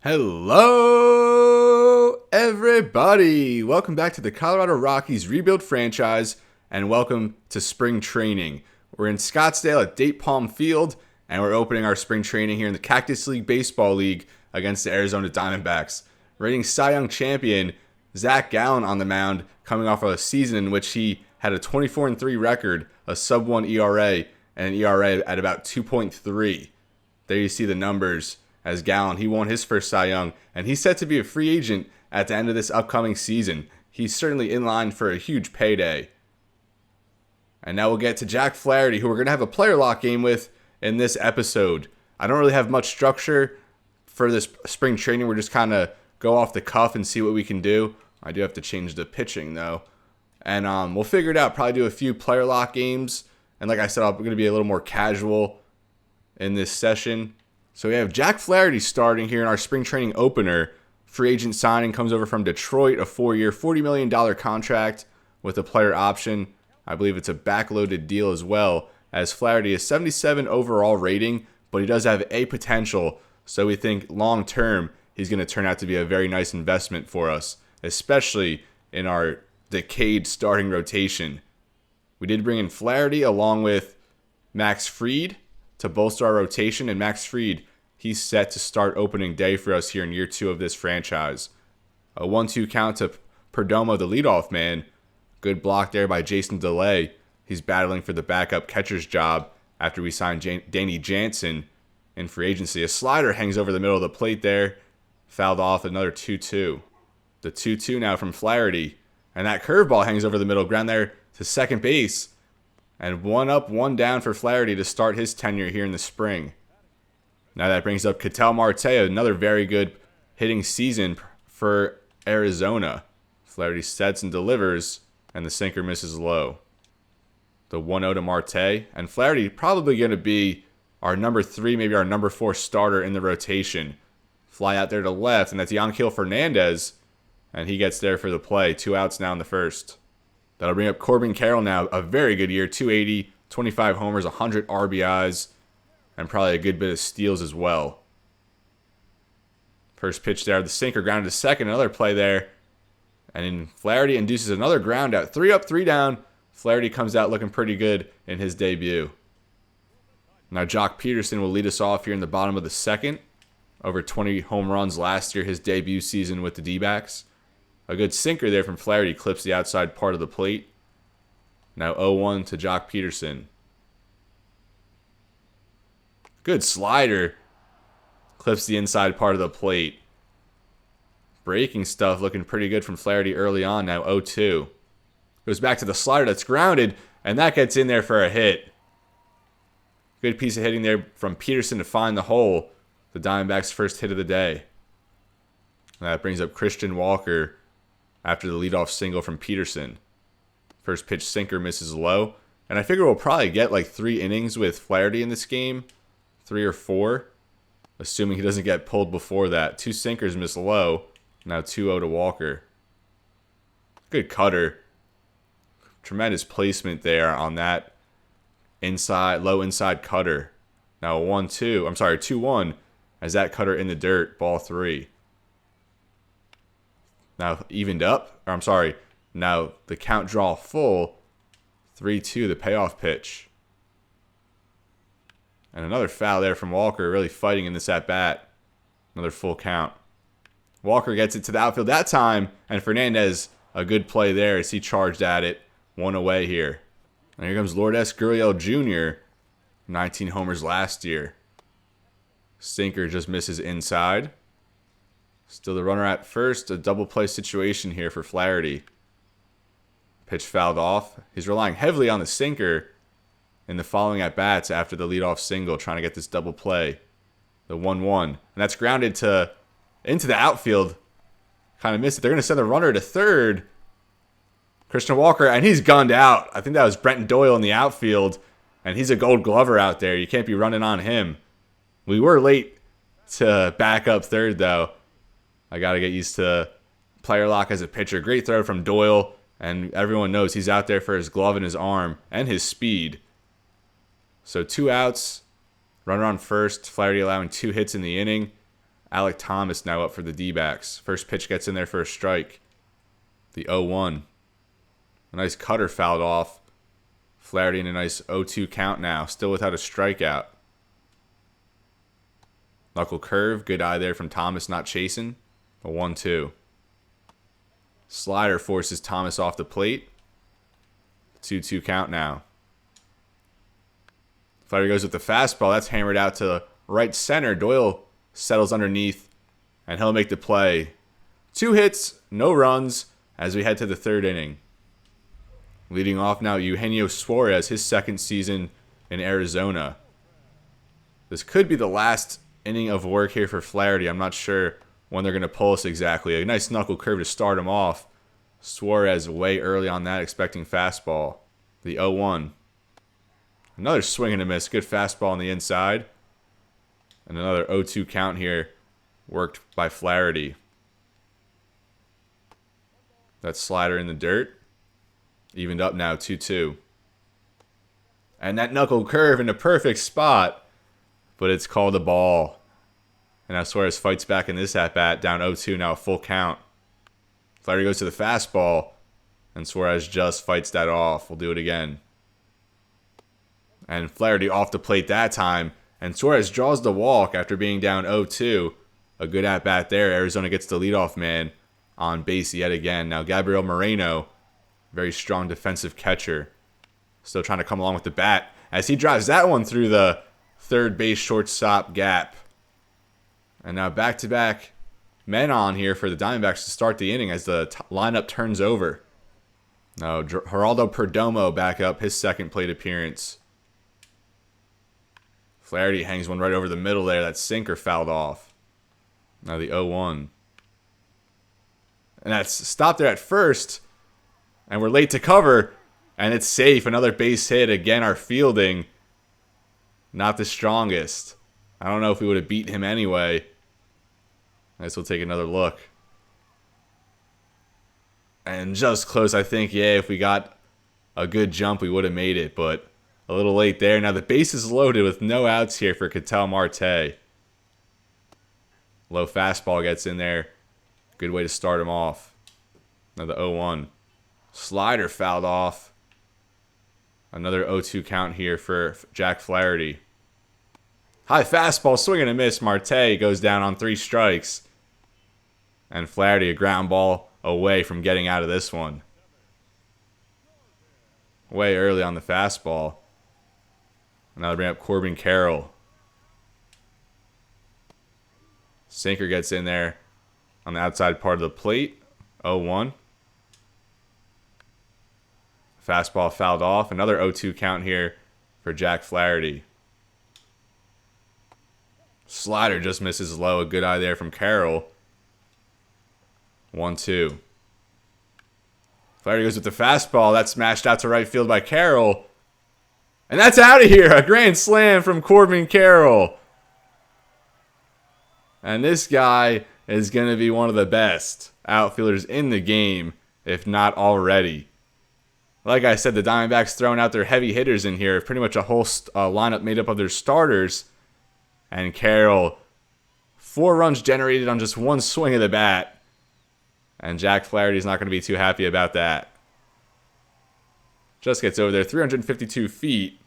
Hello, everybody! Welcome back to the Colorado Rockies rebuild franchise, and welcome to spring training. We're in Scottsdale at Date Palm Field, and we're opening our spring training here in the Cactus League Baseball League against the Arizona Diamondbacks. Reigning Cy Young champion Zach Gallen on the mound, coming off of a season in which he had a 24-3 record, a sub-1 ERA, and an ERA at about 2.3. There you see the numbers. As Gallen, he won his first Cy Young, and he's set to be a free agent at the end of this upcoming season. He's certainly in line for a huge payday. And now we'll get to Jack Flaherty, who we're going to have a player lock game with in this episode. I don't really have much structure for this spring training. We're just kind of go off the cuff and see what we can do. I do have to change the pitching, though. And we'll figure it out. Probably do a few player lock games. And like I said, I'm going to be a little more casual in this session. So we have Jack Flaherty starting here in our spring training opener. Free agent signing comes over from Detroit, a 4-year, $40 million contract with a player option. I believe it's a backloaded deal as well, as Flaherty is 77 overall rating, but he does have A potential, so we think long-term he's going to turn out to be a very nice investment for us, especially in our decade starting rotation. We did bring in Flaherty along with Max Fried to bolster our rotation, and Max Fried, he's set to start opening day for us here in year 2 of this franchise. A 1-2 count to Perdomo, the leadoff man. Good block there by Jason DeLay. He's battling for the backup catcher's job after we signed Danny Jansen in free agency. A slider hangs over the middle of the plate there. Fouled off, another 2-2. The 2-2 now from Flaherty. And that curveball hangs over the middle, ground there to second base. And 1 up, 1 down for Flaherty to start his tenure here in the spring. Now that brings up Ketel Marte, another very good hitting season for Arizona. Flaherty sets and delivers, and the sinker misses low. The 1-0 to Marte, and Flaherty probably going to be our number 3, maybe our number 4 starter in the rotation. Fly out there to left, and that's Yanquiel Fernandez, and he gets there for the play. 2 outs now in the first. That'll bring up Corbin Carroll now. A very good year. 280, 25 homers, 100 RBIs, and probably a good bit of steals as well. First pitch there. The sinker grounded to second. Another play there. And then Flaherty induces another ground out. 3 up, 3 down. Flaherty comes out looking pretty good in his debut. Now Jock Peterson will lead us off here in the bottom of the second. Over 20 home runs last year, his debut season with the D-backs. A good sinker there from Flaherty clips the outside part of the plate. Now 0-1 to Jock Peterson. Good slider. Clips the inside part of the plate. Breaking stuff looking pretty good from Flaherty early on. Now 0-2. Goes back to the slider that's grounded, and that gets in there for a hit. Good piece of hitting there from Peterson to find the hole. The Diamondbacks' first hit of the day. And that brings up Christian Walker after the leadoff single from Peterson. First pitch sinker misses low. And I figure we'll probably get like 3 innings with Flaherty in this game. 3 or 4. Assuming he doesn't get pulled before that. 2 sinkers miss low. Now 2-0 to Walker. Good cutter. Tremendous placement there on that low inside cutter. Now 2-1 as that cutter in the dirt. Ball 3. Now evened up. Now the count draw full. 3-2, the payoff pitch. And another foul there from Walker, really fighting in this at-bat. Another full count. Walker gets it to the outfield that time, and Fernandez, a good play there as he charged at it. 1 away here. And here comes Lourdes Gurriel Jr., 19 homers last year. Sinker just misses inside. Still the runner at first. A double play situation here for Flaherty. Pitch fouled off. He's relying heavily on the sinker in the following at-bats after the leadoff single, trying to get this double play. The 1-1. And that's grounded into the outfield. Kind of missed it. They're going to send the runner to third. Christian Walker, and he's gunned out. I think that was Brenton Doyle in the outfield, and he's a gold glover out there. You can't be running on him. We were late to back up third, though. I got to get used to player lock as a pitcher. Great throw from Doyle, and everyone knows he's out there for his glove and his arm and his speed. So 2 outs, runner on first, Flaherty allowing 2 hits in the inning. Alek Thomas now up for the D-backs. First pitch gets in there for a strike. The 0-1. A nice cutter fouled off. Flaherty in a nice 0-2 count now. Still without a strikeout. Knuckle curve. Good eye there from Thomas, not chasing. A 1-2. Slider forces Thomas off the plate. 2-2 count now. Flaherty goes with the fastball. That's hammered out to right center. Doyle settles underneath, and he'll make the play. 2 hits, no runs, as we head to the 3rd inning. Leading off now, Eugenio Suarez, his 2nd season in Arizona. This could be the last inning of work here for Flaherty. I'm not sure when they're going to pull us exactly. A nice knuckle curve to start him off. Suarez way early on that, expecting fastball. The 0-1. Another swing and a miss. Good fastball on the inside. And another 0-2 count here, worked by Flaherty. That slider in the dirt. Evened up now, 2-2. And that knuckle curve in the perfect spot. But it's called a ball. And now Suarez fights back in this at-bat, down 0-2, now a full count. Flaherty goes to the fastball. And Suarez just fights that off. We'll do it again. And Flaherty off the plate that time. And Suarez draws the walk after being down 0-2. A good at-bat there. Arizona gets the leadoff man on base yet again. Now Gabriel Moreno, very strong defensive catcher, still trying to come along with the bat as he drives that one through the third base shortstop gap. And now back-to-back men on here for the Diamondbacks to start the inning as the lineup turns over. Now Geraldo Perdomo back up, his 2nd plate appearance. Flaherty hangs one right over the middle there. That sinker fouled off. Now the 0-1. And that's stopped there at first. And we're late to cover. And it's safe. Another base hit. Again, our fielding, not the strongest. I don't know if we would have beaten him anyway. I guess we'll take another look. And just close, I think. Yeah, if we got a good jump, we would have made it. But a little late there. Now the base is loaded with no outs here for Ketel Marte. Low fastball gets in there. Good way to start him off. Now the 0-1. Slider fouled off. Another 0-2 count here for Jack Flaherty. High fastball, swing and a miss. Marte goes down on 3 strikes. And Flaherty, a ground ball away from getting out of this one. Way early on the fastball. Now they bring up Corbin Carroll. Sinker gets in there on the outside part of the plate. 0-1. Fastball fouled off. Another 0-2 count here for Jack Flaherty. Slider just misses low. A good eye there from Carroll. 1-2. Flaherty goes with the fastball. That's smashed out to right field by Carroll. And that's out of here. A grand slam from Corbin Carroll. And this guy is going to be one of the best outfielders in the game, if not already. Like I said, the Diamondbacks throwing out their heavy hitters in here. Pretty much a whole lineup made up of their starters. And Carroll, 4 runs generated on just 1 swing of the bat. And Jack Flaherty's not going to be too happy about that. Just gets over there, 352 feet.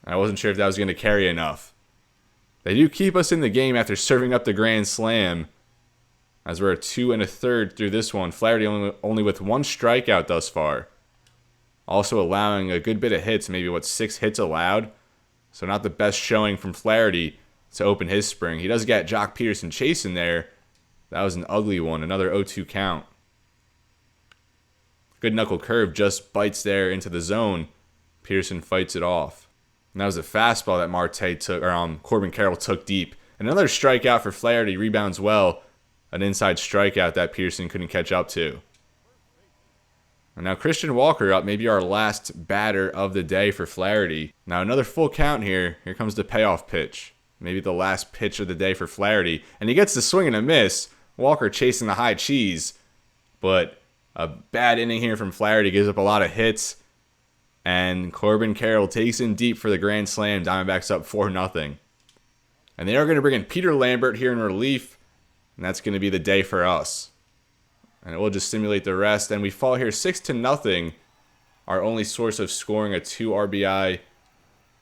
I wasn't sure if that was going to carry enough. They do keep us in the game after serving up the grand slam, as we're a 2 1/3 through this one. Flaherty only with 1 strikeout thus far. Also allowing a good bit of hits, maybe 6 hits allowed. So not the best showing from Flaherty to open his spring. He does get Jock Peterson chasing there. That was an ugly one, another 0-2 count. Good knuckle curve, just bites there into the zone. Peterson fights it off. And that was a fastball that Marte took, or Corbin Carroll took deep. Another strikeout for Flaherty, rebounds well. An inside strikeout that Peterson couldn't catch up to. And now Christian Walker up, maybe our last batter of the day for Flaherty. Now another full count here. Here comes the payoff pitch. Maybe the last pitch of the day for Flaherty. And he gets the swing and a miss. Walker chasing the high cheese. But a bad inning here from Flaherty, gives up a lot of hits. And Corbin Carroll takes him deep for the grand slam. Diamondbacks up 4-0. And they are going to bring in Peter Lambert here in relief, and that's going to be the day for us. And it will just simulate the rest. And we fall here 6-0. Our only source of scoring, a 2 RBI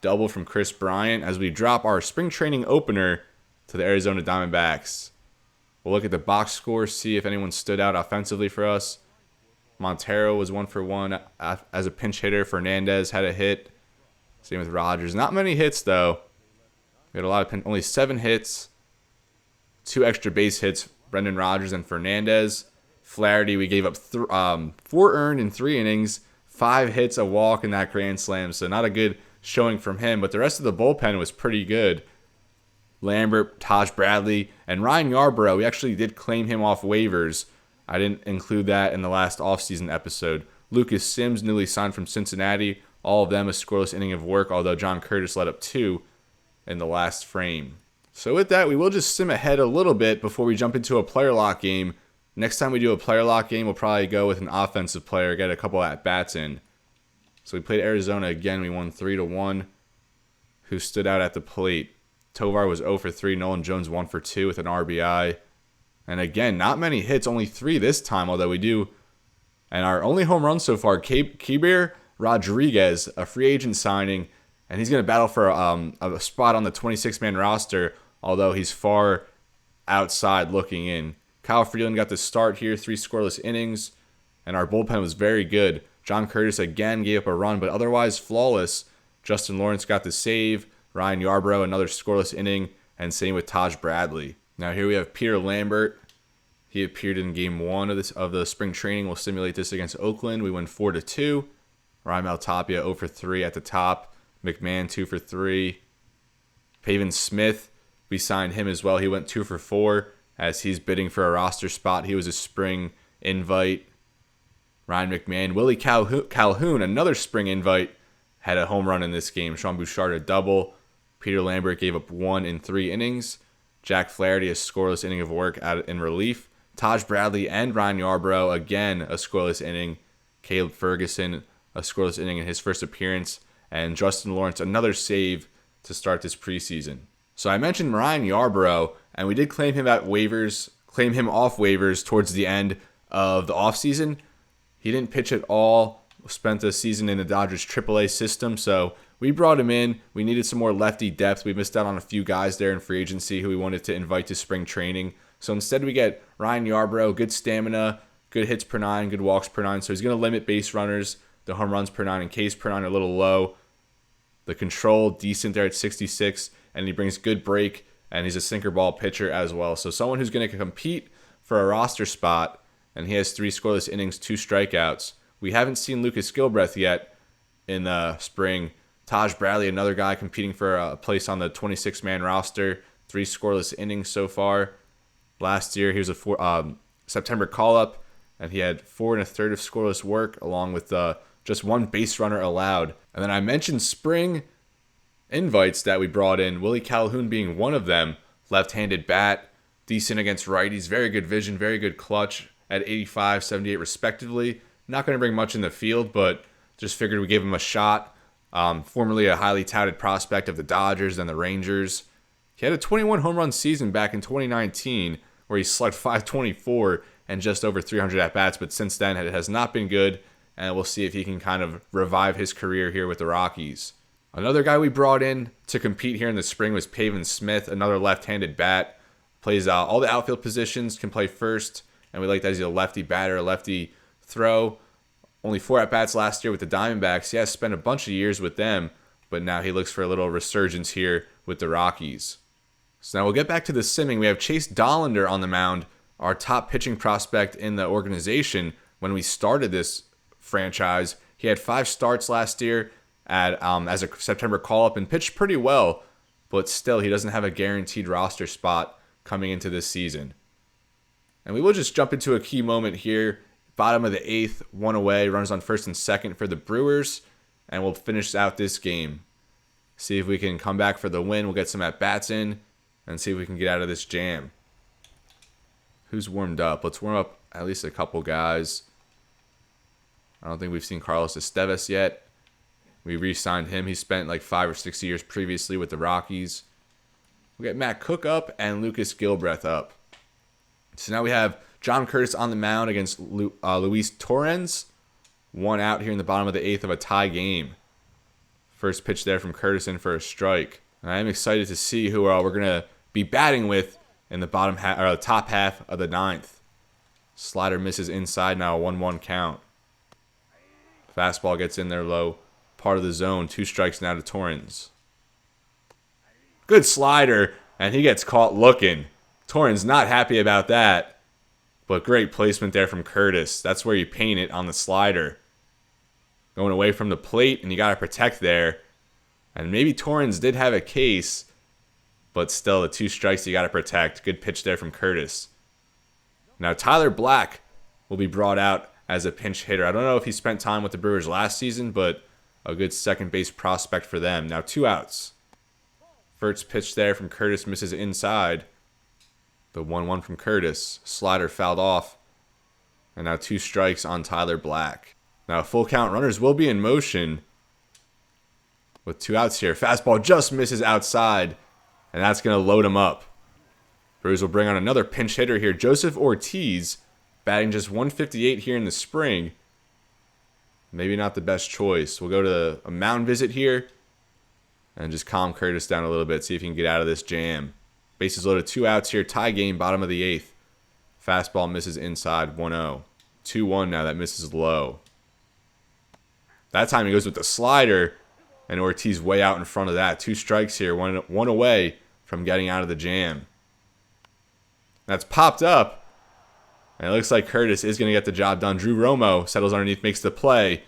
double from Chris Bryant, as we drop our spring training opener to the Arizona Diamondbacks. We'll look at the box score, see if anyone stood out offensively for us. Montero was 1 for 1 as a pinch hitter. Fernandez had a hit. Same with Rogers. Not many hits, though. We had a lot of only 7 hits. 2 extra base hits, Brendan Rodgers and Fernandez. Flaherty, we gave up 4 earned in 3 innings. 5 hits, a walk, and that grand slam. So not a good showing from him. But the rest of the bullpen was pretty good. Lambert, Taj Bradley, and Ryan Yarbrough. We actually did claim him off waivers. I didn't include that in the last offseason episode. Lucas Sims, newly signed from Cincinnati. All of them a scoreless inning of work, although John Curtis let up 2 in the last frame. So with that, we will just sim ahead a little bit before we jump into a player lock game. Next time we do a player lock game, we'll probably go with an offensive player, get a couple at-bats in. So we played Arizona again. We won 3-1. Who stood out at the plate? Tovar was 0 for 3. Nolan Jones 1 for 2 with an RBI. And again, not many hits, only 3 this time, although we do. And our only home run so far, Keibert Rodriguez, a free agent signing. And he's going to battle for a spot on the 26-man roster, although he's far outside looking in. Kyle Freeland got the start here, 3 scoreless innings. And our bullpen was very good. John Curtis again gave up a run, but otherwise flawless. Justin Lawrence got the save. Ryan Yarbrough, another scoreless inning. And same with Taj Bradley. Now here we have Peter Lambert. He appeared in game 1 of the spring training. We'll simulate this against Oakland. We win 4-2. Raimel Tapia 0 for 3 at the top. McMahon 2 for 3. Pavin Smith, we signed him as well. He went 2 for 4 as he's bidding for a roster spot. He was a spring invite. Ryan McMahon. Willie Calhoun, another spring invite, had a home run in this game. Sean Bouchard a double. Peter Lambert gave up 1 in 3 innings. Jack Flaherty, a scoreless inning of work in relief. Taj Bradley and Ryan Yarbrough, again, a scoreless inning. Caleb Ferguson, a scoreless inning in his first appearance. And Justin Lawrence, another save to start this preseason. So I mentioned Ryan Yarbrough, and we did claim him off waivers towards the end of the offseason. He didn't pitch at all, spent the season in the Dodgers AAA system, so we brought him in. We needed some more lefty depth. We missed out on a few guys there in free agency who we wanted to invite to spring training. So instead we get Ryan Yarbrough, good stamina, good hits per 9, good walks per 9. So he's going to limit base runners. The home runs per 9 and Ks per 9 are a little low. The control, decent there at 66, and he brings good break, and he's a sinker ball pitcher as well. So someone who's going to compete for a roster spot, and he has 3 scoreless innings, 2 strikeouts. We haven't seen Lucas Gilbreth yet in the spring. Taj Bradley, another guy competing for a place on the 26-man roster, 3 scoreless innings so far. Last year, he was a September call-up, and he had 4 1/3 of scoreless work, along with just 1 base runner allowed. And then I mentioned spring invites that we brought in, Willie Calhoun being one of them. Left-handed bat, decent against righties, very good vision, very good clutch at 85, 78 respectively. Not going to bring much in the field, but just figured we'd give him a shot. Formerly a highly touted prospect of the Dodgers and the Rangers. He had a 21 home run season back in 2019 where he slugged .524 and just over 300 at-bats, but since then it has not been good, and we'll see if he can kind of revive his career here with the Rockies. Another guy we brought in to compete here in the spring was Pavin Smith, another left-handed bat. Plays all the outfield positions, can play first, and we like that he's a lefty batter, a lefty throw. Only 4 at-bats last year with the Diamondbacks. He has spent a bunch of years with them, but now he looks for a little resurgence here with the Rockies. So now we'll get back to the simming. We have Chase Dollander on the mound, our top pitching prospect in the organization. When we started this franchise, he had 5 starts last year as a September call-up and pitched pretty well, but still he doesn't have a guaranteed roster spot coming into this season. And we will just jump into a key moment here. Bottom of the 8th, 1 away, runners on first and second for the Brewers, and we'll finish out this game. See if we can come back for the win. We'll get some at-bats in and see if we can get out of this jam. Who's warmed up? Let's warm up at least a couple guys. I don't think we've seen Carlos Estevez yet. We re-signed him. He spent like 5 or 6 years previously with the Rockies. We'll get Matt Cook up and Lucas Gilbreth up. So now we have John Curtis on the mound against Luis Torrens. 1 out here in the bottom of the 8th of a tie game. First pitch there from Curtis in for a strike. And I am excited to see who we're going to be batting with in the top half of the 9th. Slider misses inside, now a 1-1 count. Fastball gets in there low, part of the zone. 2 strikes now to Torrens. Good slider, and he gets caught looking. Torrens not happy about that, but great placement there from Curtis. That's where you paint it on the slider. Going away from the plate, and you got to protect there. And maybe Torrens did have a case, but still, the 2 strikes you got to protect. Good pitch there from Curtis. Now, Tyler Black will be brought out as a pinch hitter. I don't know if he spent time with the Brewers last season, but a good second base prospect for them. Now, 2 outs. First pitch there from Curtis misses inside. The 1-1 from Curtis. Slider fouled off. And now 2 strikes on Tyler Black. Now, full count runners will be in motion with 2 outs here. Fastball just misses outside, and that's going to load him up. Brewers will bring on another pinch hitter here. Joseph Ortiz, batting just 158 here in the spring. Maybe not the best choice. We'll go to a mound visit here and just calm Curtis down a little bit, see if he can get out of this jam. Bases loaded, 2 outs here. Tie game, bottom of the 8th. Fastball misses inside, 1-0. 2-1 now, that misses low. That time he goes with the slider, and Ortiz way out in front of that. 2 strikes here, one away from getting out of the jam. That's popped up, and it looks like Curtis is going to get the job done. Drew Romo settles underneath, makes the play,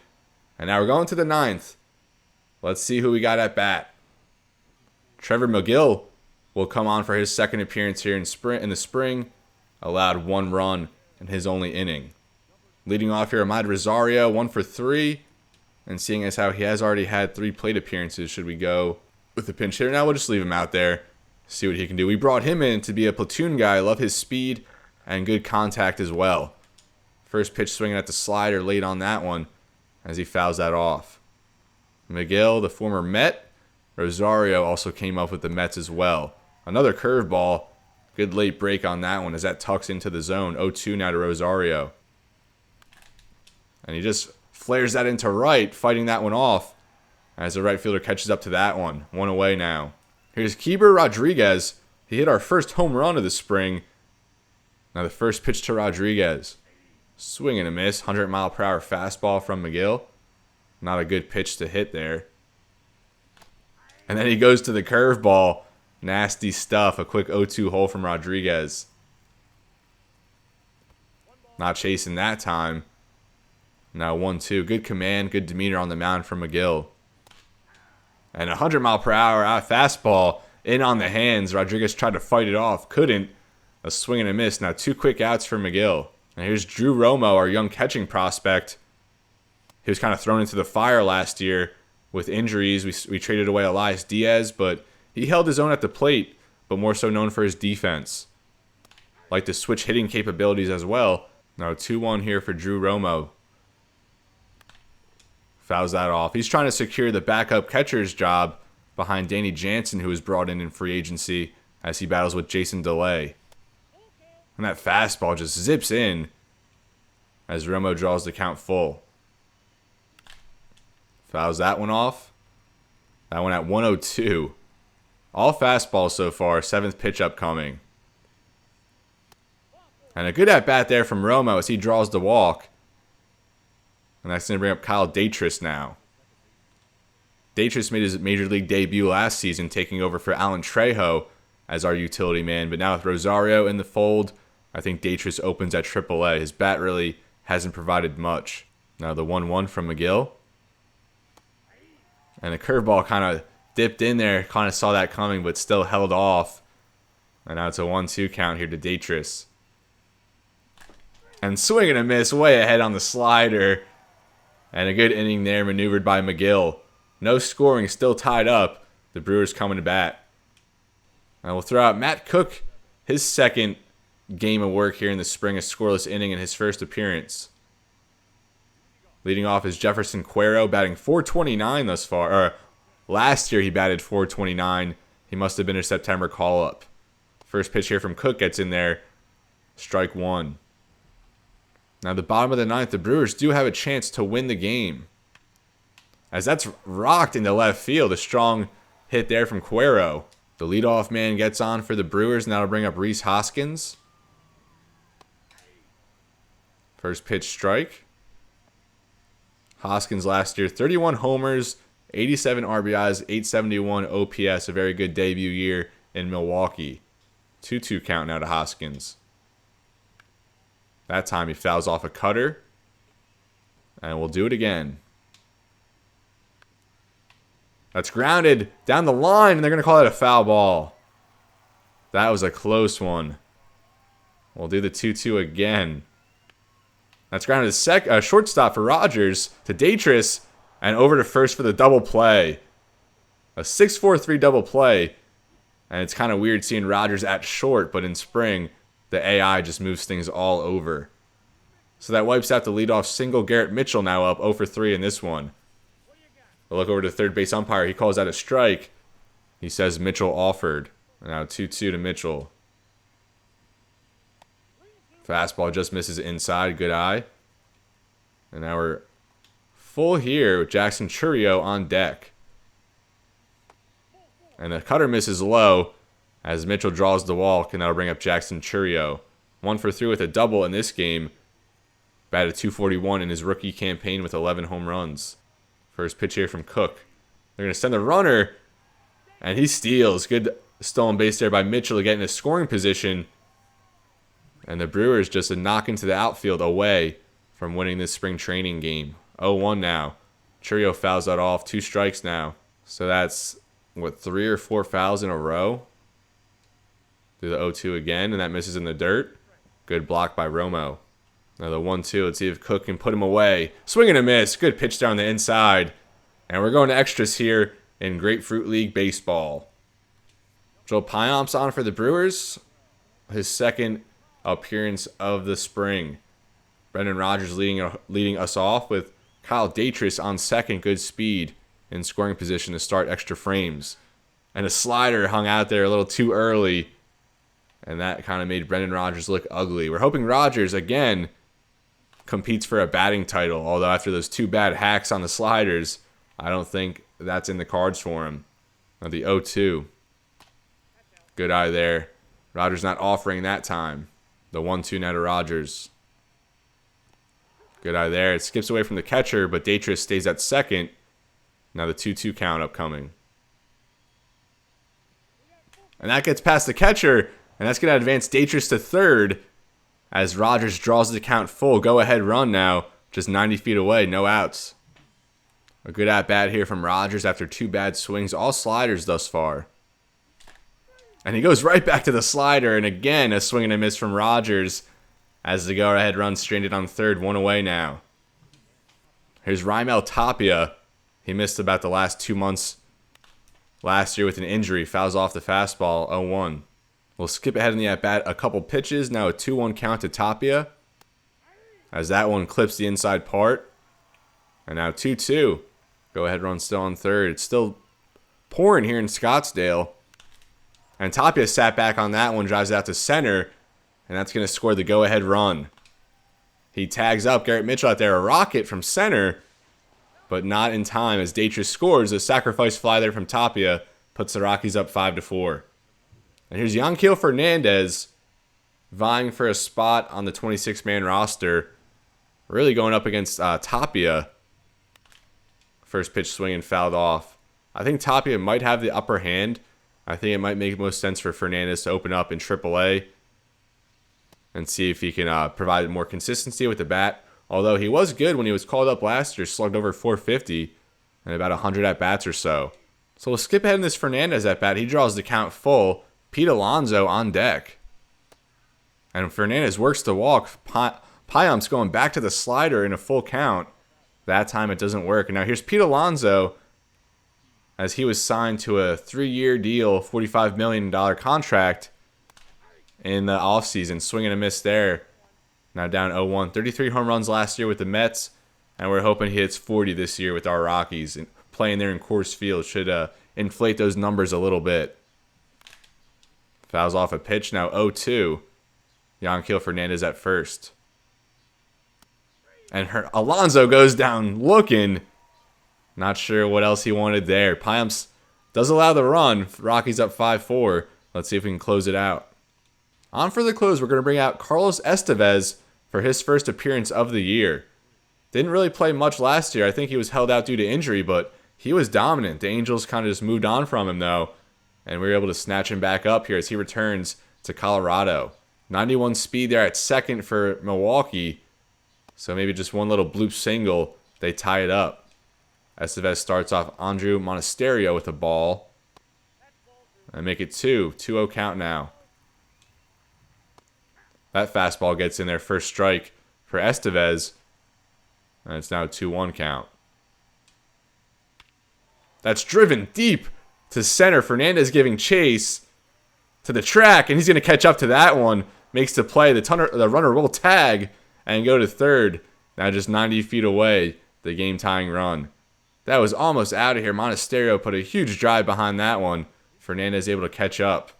and now we're going to the 9th. Let's see who we got at bat. Trevor McGill will come on for his second appearance here in the spring. Allowed 1 run in his only inning. Leading off here, Ahmad Rosario, 1 for 3. And seeing as how he has already had 3 plate appearances, should we go with the pinch hitter? Now we'll just leave him out there, see what he can do. We brought him in to be a platoon guy. Love his speed and good contact as well. First pitch swinging at the slider late on that one as he fouls that off. McGill, the former Met. Rosario also came up with the Mets as well. Another curveball. Good late break on that one as that tucks into the zone. 0-2 now to Rosario. And he just flares that into right, fighting that one off as the right fielder catches up to that one. 1 away now. Here's Keeber Rodriguez. He hit our first home run of the spring. Now the first pitch to Rodriguez. Swing and a miss. 100-mile-per-hour fastball from McGill. Not a good pitch to hit there. And then he goes to the curveball. Nasty stuff. A quick 0-2 hole from Rodriguez. Not chasing that time. Now 1-2. Good command, good demeanor on the mound from McGill. And 100-mile-per-hour fastball in on the hands. Rodriguez tried to fight it off. Couldn't. A swing and a miss. Now 2 quick outs for McGill. And here's Drew Romo, our young catching prospect. He was kind of thrown into the fire last year with injuries. We traded away Elias Diaz, but he held his own at the plate, but more so known for his defense. Like the switch hitting capabilities as well. Now 2-1 here for Drew Romo. Fouls that off. He's trying to secure the backup catcher's job behind Danny Jansen, who was brought in free agency as he battles with Jason DeLay. And that fastball just zips in as Romo draws the count full. Fouls that one off. That one at 102. All fastballs so far. 7th pitch upcoming. And a good at-bat there from Romo as he draws the walk. And that's going to bring up Kyle Daytris now. Daytris made his Major League debut last season, taking over for Alan Trejo as our utility man. But now with Rosario in the fold, I think Daytris opens at AAA. His bat really hasn't provided much. Now the 1-1 from McGill. And the curveball kind of dipped in there. Kind of saw that coming, but still held off. And now it's a 1-2 count here to Daytris. And swing and a miss way ahead on the slider. And a good inning there maneuvered by McGill. No scoring, still tied up. The Brewers coming to bat. And we'll throw out Matt Cook, his second game of work here in the spring, a scoreless inning in his first appearance. Leading off is Jefferson Cuero, batting .429 thus far. Last year he batted .429 He must have been a September call-up. First pitch here from Cook gets in there. Strike one. Now the bottom of the ninth, the Brewers do have a chance to win the game, as that's rocked into left field. A strong hit there from Cuero. The leadoff man gets on for the Brewers, and that'll bring up Rhys Hoskins. First pitch strike. Hoskins last year, 31 homers, 87 RBIs, 871 OPS. A very good debut year in Milwaukee. 2-2 count now to Hoskins. That time he fouls off a cutter. And we'll do it again. That's grounded down the line, and they're going to call it a foul ball. That was a close one. We'll do the 2-2 again. That's grounded to shortstop for Rogers to Daytris, and over to first for the double play. A 6-4-3 double play. And it's kind of weird seeing Rogers at short, but in spring, the AI just moves things all over. So that wipes out the leadoff single. Garrett Mitchell now up 0 for 3 in this one. We'll look over to third base umpire. He calls out a strike. He says Mitchell offered. Now 2-2 to Mitchell. Fastball just misses inside. Good eye. And now we're full here with Jackson Chourio on deck. And the cutter misses low as Mitchell draws the walk, and that'll bring up Jackson Chourio. 1 for 3 with a double in this game. Batted .241 in his rookie campaign with 11 home runs. First pitch here from Cook. They're going to send the runner, and he steals. Good stolen base there by Mitchell to get in a scoring position. And the Brewers just a knock into the outfield away from winning this spring training game. 0-1 now. Chourio fouls that off. 2 strikes now. So that's, 3 or 4 fouls in a row? Do the 0-2 again, and that misses in the dirt. Good block by Romo. Now the 1-2. Let's see if Cook can put him away. Swing and a miss. Good pitch down the inside. And we're going to extras here in Grapefruit League Baseball. Joel Payamps on for the Brewers. His second appearance of the spring. Brendan Rodgers leading us off with Kyle Daytris on second. Good speed in scoring position to start extra frames. And a slider hung out there a little too early. And that kind of made Brendan Rodgers look ugly. We're hoping Rodgers, again, competes for a batting title. Although after those 2 bad hacks on the sliders, I don't think that's in the cards for him. Now the 0-2. Good eye there. Rodgers not offering that time. The 1-2 now to Rodgers. Good eye there. It skips away from the catcher, but Daytris stays at second. Now the 2-2 count upcoming. And that gets past the catcher, and that's going to advance Daytris to third as Rodgers draws the count full. Go-ahead run now, just 90 feet away, no outs. A good at-bat here from Rodgers after 2 bad swings, all sliders thus far. And he goes right back to the slider, and again, a swing and a miss from Rodgers as the go-ahead run stranded on third, 1 away now. Here's Raimel Tapia. He missed about the last 2 months last year with an injury. Fouls off the fastball, 0-1. We'll skip ahead in the at-bat a couple pitches. Now a 2-1 count to Tapia as that one clips the inside part. And now 2-2. Go-ahead run still on third. It's still pouring here in Scottsdale. And Tapia sat back on that one, drives out to center, and that's going to score the go-ahead run. He tags up Garrett Mitchell out there, a rocket from center, but not in time as Daytris scores. A sacrifice fly there from Tapia puts the Rockies up 5-4. And here's Yanquiel Fernandez vying for a spot on the 26-man roster. Really going up against Tapia. First pitch swing and fouled off. I think Tapia might have the upper hand. I think it might make most sense for Fernandez to open up in AAA and see if he can provide more consistency with the bat. Although he was good when he was called up last year, slugged over 450 and about 100 at-bats or so. So we'll skip ahead in this Fernandez at-bat. He draws the count full. Pete Alonso on deck. And Fernandez works the walk. Payamps going back to the slider in a full count. That time it doesn't work. And now here's Pete Alonso as he was signed to a 3-year deal, $45 million contract in the offseason. Swing and a miss there. Now down 0-1. 33 home runs last year with the Mets, and we're hoping he hits 40 this year with our Rockies. And playing there in Coors Field should inflate those numbers a little bit. Fouls off a pitch. Now 0-2. Yanquiel Fernandez at first. And Alonso goes down looking. Not sure what else he wanted there. Payamps does allow the run. Rockies up 5-4. Let's see if we can close it out. On for the close, we're going to bring out Carlos Estevez for his first appearance of the year. Didn't really play much last year. I think he was held out due to injury, but he was dominant. The Angels kind of just moved on from him, though, and we were able to snatch him back up here as he returns to Colorado. 91 speed there at second for Milwaukee, so maybe just one little bloop single, they tie it up. Estevez starts off Andrew Monasterio with the ball, and make it 2-0 count now. That fastball gets in there, first strike for Estevez, and it's now a 2-1 count. That's driven deep to center. Fernandez giving chase to the track, and he's going to catch up to that one. Makes the play. The runner will tag and go to third. Now just 90 feet away, the game-tying run. That was almost out of here. Monasterio put a huge drive behind that one. Fernandez able to catch up.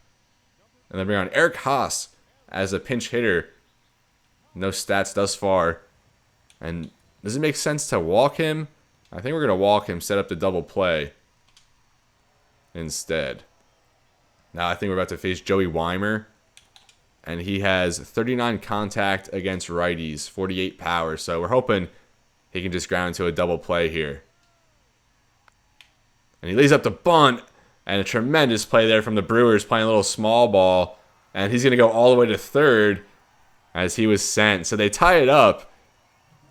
And then bring on Eric Haas as a pinch hitter. No stats thus far. And does it make sense to walk him? I think we're going to walk him, set up the double play instead. Now I think we're about to face Joey Weimer. And he has 39 contact against righties, 48 power. So we're hoping he can just ground into a double play here. And he lays up the bunt. And a tremendous play there from the Brewers, playing a little small ball. And he's going to go all the way to third as he was sent. So they tie it up.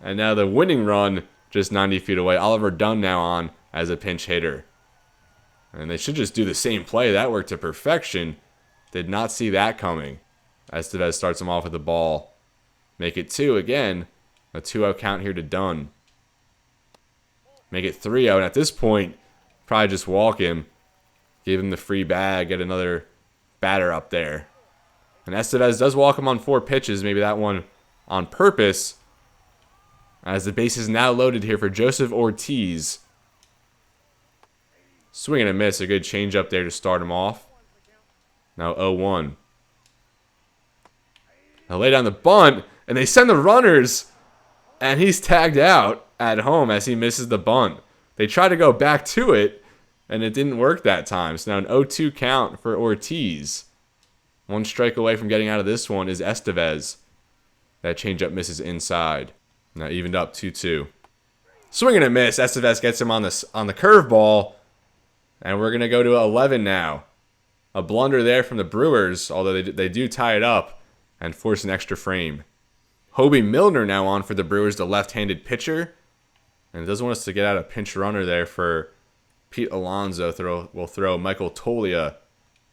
And now the winning run just 90 feet away. Oliver Dunn now on as a pinch hitter. And they should just do the same play. That worked to perfection. Did not see that coming. Estevez starts him off with the ball. Make it 2 again. A 2-0 count here to Dunn. Make it 3-0. And at this point, probably just walk him. Give him the free bag. Get another batter up there. And Estevez does walk him on 4 pitches. Maybe that one on purpose. As the base is now loaded here for Joseph Ortiz. Swing and a miss. A good change up there to start him off. Now 0-1. Now lay down the bunt. And they send the runners. And he's tagged out at home as he misses the bunt. They try to go back to it. And it didn't work that time. So now an 0-2 count for Ortiz. 1 strike away from getting out of this one is Estevez. That changeup misses inside. Now evened up 2-2. Swing and a miss. Estevez gets him on the curveball. And we're going to go to 11 now. A blunder there from the Brewers, although they do tie it up and force an extra frame. Hobie Milner now on for the Brewers, the left-handed pitcher. And it doesn't want us to get out a pinch runner there for Pete Alonso. Will throw Michael Tolia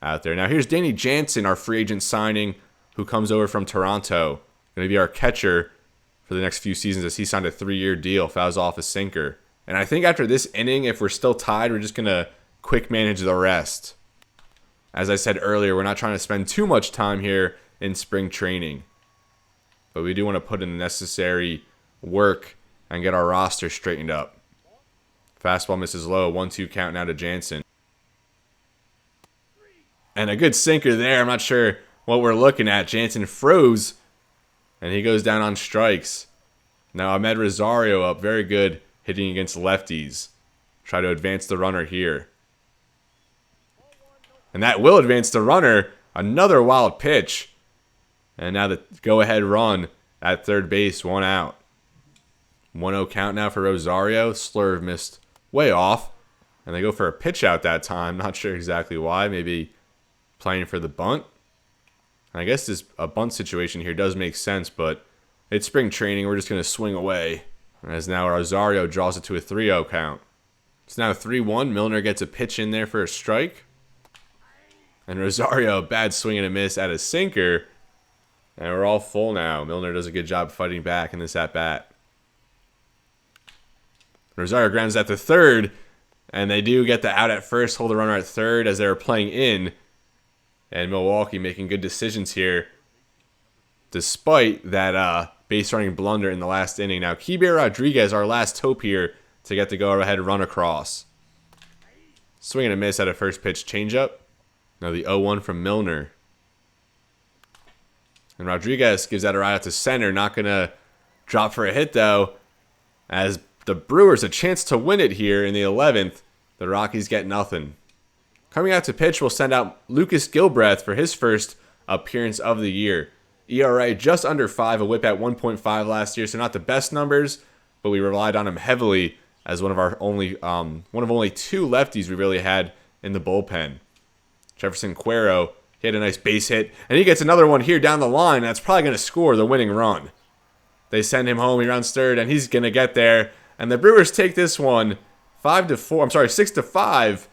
out there. Now here's Danny Jansen, our free agent signing, who comes over from Toronto. Going to be our catcher for the next few seasons as he signed a 3-year deal. Fouls off a sinker. And I think after this inning, if we're still tied, we're just going to quick manage the rest. As I said earlier, we're not trying to spend too much time here in spring training. But we do want to put in the necessary work and get our roster straightened up. Fastball misses low. 1-2 count now to Jansen. And a good sinker there. I'm not sure what we're looking at. Jansen froze. And he goes down on strikes. Now Ahmed Rosario up. Very good hitting against lefties. Try to advance the runner here. And that will advance the runner. Another wild pitch. And now the go-ahead run at third base. 1 out. 1-0 count now for Rosario. Slurve missed way off. And they go for a pitch out that time. Not sure exactly why. Maybe playing for the bunt. And I guess a bunt situation here does make sense, but it's spring training. We're just going to swing away. As now Rosario draws it to a 3-0 count. It's now 3-1. Milner gets a pitch in there for a strike. And Rosario, bad swing and a miss at a sinker. And we're all full now. Milner does a good job fighting back in this at-bat. Rosario grounds at the third. And they do get the out at first, hold the runner at third as they were playing in. And Milwaukee making good decisions here. Despite that base running blunder in the last inning. Now, Keibert Rodriguez, our last hope here to get the go-ahead run across. Swing and a miss at a first pitch changeup. Now the 0-1 from Milner. And Rodriguez gives that a ride out to center. Not going to drop for a hit, though, as the Brewers a chance to win it here in the 11th. The Rockies get nothing. Coming out to pitch, we'll send out Lucas Gilbreth for his first appearance of the year. ERA just under 5, a whip at 1.5 last year, so not the best numbers, but we relied on him heavily as one of only two lefties we really had in the bullpen. Jefferson Cuero, he had a nice base hit, and he gets another one here down the line. That's probably going to score the winning run. They send him home, he runs third, and he's going to get there. And the Brewers take this one 6-5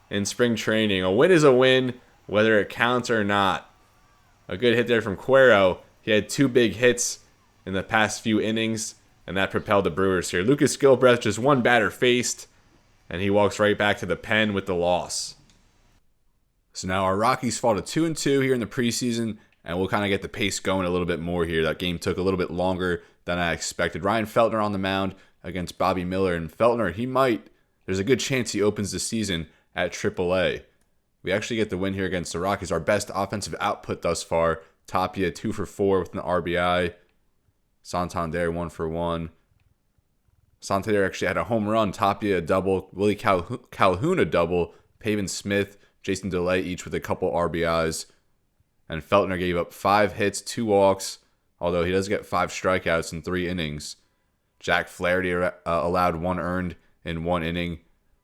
in spring training. A win is a win, whether it counts or not. A good hit there from Cuero. He had 2 big hits in the past few innings, and that propelled the Brewers here. Lucas Gilbreth, just one batter faced, and he walks right back to the pen with the loss. So now our Rockies fall to 2-2 here in the preseason, and we'll kind of get the pace going a little bit more here. That game took a little bit longer than I expected. Ryan Feltner on the mound against Bobby Miller, and Feltner, there's a good chance he opens the season at AAA. We actually get the win here against the Rockies. Our best offensive output thus far. Tapia 2 for 4 with an RBI. Santander 1 for 1. Santander actually had a home run. Tapia a double. Willie Calhoun a double. Pavin Smith, Jason DeLay each with a couple RBIs. And Feltner gave up 5 hits, 2 walks, although he does get 5 strikeouts in 3 innings. Jack Flaherty allowed 1 earned in 1 inning.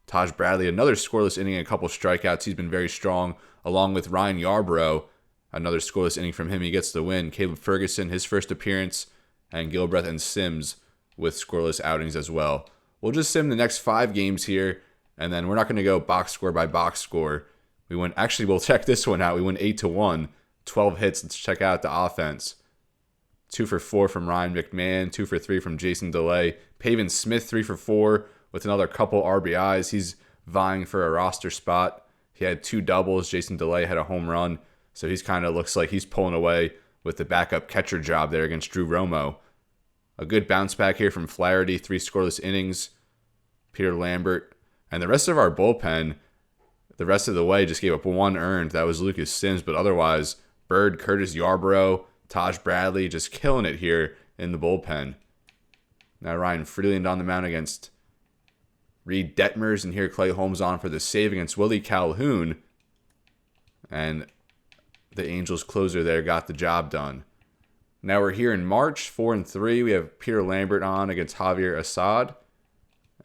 Taj Bradley, another scoreless inning, a couple strikeouts. He's been very strong, along with Ryan Yarbrough. Another scoreless inning from him. He gets the win. Caleb Ferguson, his first appearance, and Gilbreth and Sims with scoreless outings as well. We'll just sim the next 5 games here, and then we're not going to go box score by box score. We'll check this one out. We went 8-1, 12 hits. Let's check out the offense. 2 for 4 from Ryan McMahon, 2 for 3 from Jason DeLay. Pavin Smith, 3 for 4 with another couple RBIs. He's vying for a roster spot. He had 2 doubles. Jason DeLay had a home run. So he's kind of looks like he's pulling away with the backup catcher job there against Drew Romo. A good bounce back here from Flaherty, 3 scoreless innings. Peter Lambert. And the rest of our bullpen, the rest of the way, just gave up 1 earned. That was Lucas Sims. But otherwise, Bird, Curtis Yarbrough, Taj Bradley just killing it here in the bullpen. Now Ryan Freeland on the mound against Reed Detmers, and here Clay Holmes on for the save against Willie Calhoun. And the Angels closer there got the job done. Now we're here in March, 4-3. We have Peter Lambert on against Javier Assad.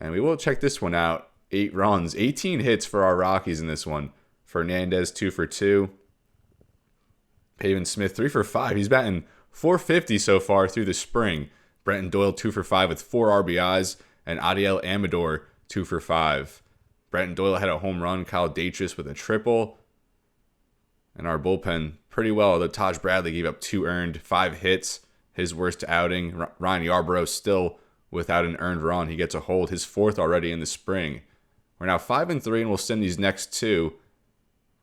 And we will check this one out. 8 runs, 18 hits for our Rockies in this one. Fernandez, 2 for 2. Pavin Smith, 3 for 5. He's batting .450 so far through the spring. Brenton Doyle, 2 for 5 with 4 RBIs. And Adiel Amador, 2 for 5. Brenton Doyle had a home run. Kyle Daytrus with a triple. And our bullpen, pretty well. The Taj Bradley gave up 2 earned, 5 hits. His worst outing. Ryan Yarbrough still without an earned run. He gets a hold, his 4th already in the spring. We're now 5-3, and we'll send these next 2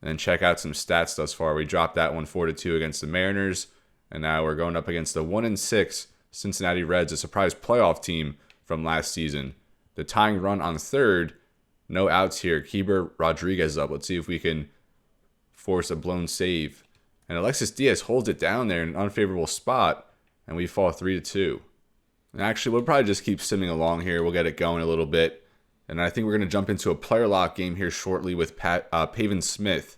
and check out some stats thus far. We dropped that one 4-2 against the Mariners, and now we're going up against the 1-6 Cincinnati Reds, a surprise playoff team from last season. The tying run on 3rd, no outs here. Keeper Rodriguez up. Let's see if we can force a blown save. And Alexis Diaz holds it down there in an unfavorable spot, and we fall 3-2. And actually, we'll probably just keep simming along here. We'll get it going a little bit. And I think we're going to jump into a player lock game here shortly with Pavin Smith.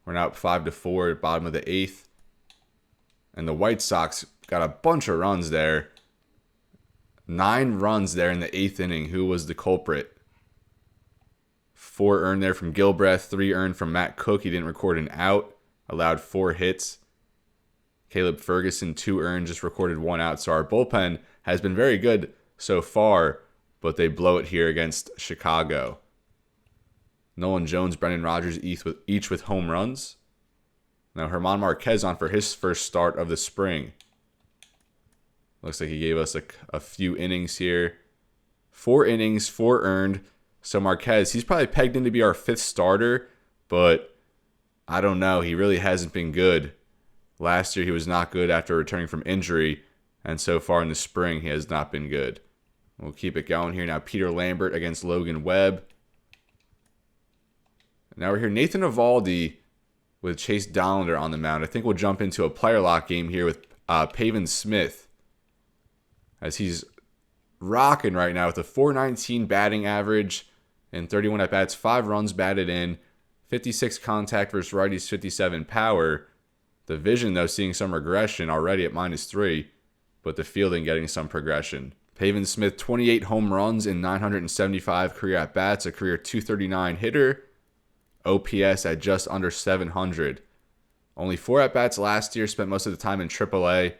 We're now up 5-4 bottom of the 8th. And the White Sox got a bunch of runs there. 9 runs there in the 8th inning. Who was the culprit? 4 earned there from Gilbreth. 3 earned from Matt Cook. He didn't record an out. Allowed 4 hits. Caleb Ferguson, 2 earned, just recorded 1 out. So our bullpen has been very good so far, but they blow it here against Chicago. Nolan Jones, Brendan Rodgers, each with home runs. Now German Marquez on for his first start of the spring. Looks like he gave us a few innings here. 4 innings, 4 earned. So Marquez, he's probably pegged in to be our 5th starter, but I don't know. He really hasn't been good. Last year he was not good after returning from injury, and so far in the spring he has not been good. We'll keep it going here. Now Peter Lambert against Logan Webb. Now we're here. Nathan Eovaldi with Chase Dollander on the mound. I think we'll jump into a player lock game here with Pavin Smith, as he's rocking right now with a .419 batting average and 31 at-bats, 5 runs batted in, 56 contact versus righties, 57 power. The vision, though, seeing some regression already at -3, but the fielding getting some progression. Pavin Smith, 28 home runs in 975 career at-bats, a career .239 hitter, OPS at just under 700. Only 4 at-bats last year, spent most of the time in AAA,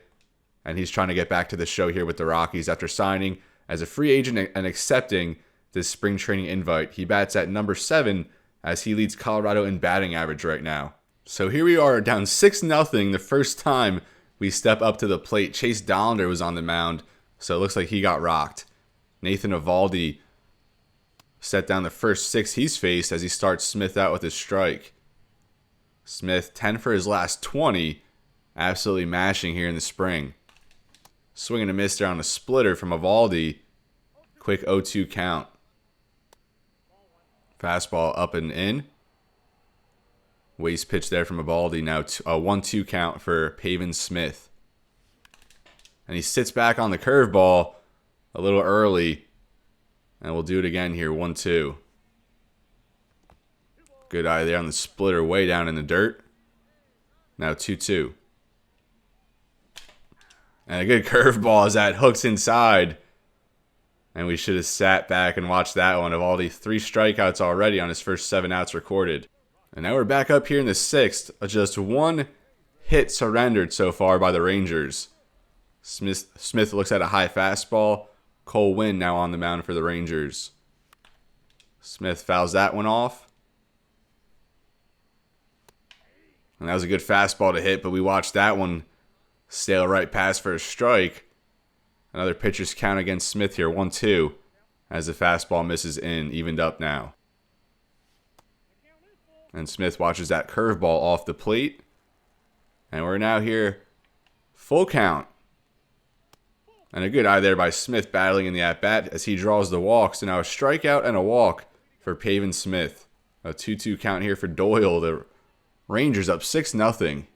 and he's trying to get back to the show here with the Rockies after signing as a free agent and accepting this spring training invite. He bats at number 7 as he leads Colorado in batting average right now. So here we are down 6-0 the first time we step up to the plate. Chase Dollander was on the mound, so it looks like he got rocked. Nathan Eovaldi set down the first 6 he's faced as he starts Smith out with his strike. Smith, 10 for his last 20, absolutely mashing here in the spring. Swing and a miss there on a splitter from Eovaldi. Quick 0-2 count. Fastball up and in. Waste pitch there from Eovaldi. Now a 1-2 count for Pavin Smith. And he sits back on the curveball a little early. And we'll do it again here, 1-2. Good eye there on the splitter way down in the dirt. Now 2-2. And a good curveball as that hooks inside. And we should have sat back and watched that one. Eovaldi, 3 strikeouts already on his first 7 outs recorded. And now we're back up here in the 6th. Just 1 hit surrendered so far by the Rangers. Smith looks at a high fastball. Cole Winn now on the mound for the Rangers. Smith fouls that one off. And that was a good fastball to hit, but we watched that one sail right past for a strike. Another pitcher's count against Smith here, 1-2, as the fastball misses in, evened up now. And Smith watches that curveball off the plate. And we're now here, full count. And a good eye there by Smith battling in the at-bat as he draws the walk. So now a strikeout and a walk for Pavin Smith. A 2-2 count here for Doyle. The Rangers up 6-0.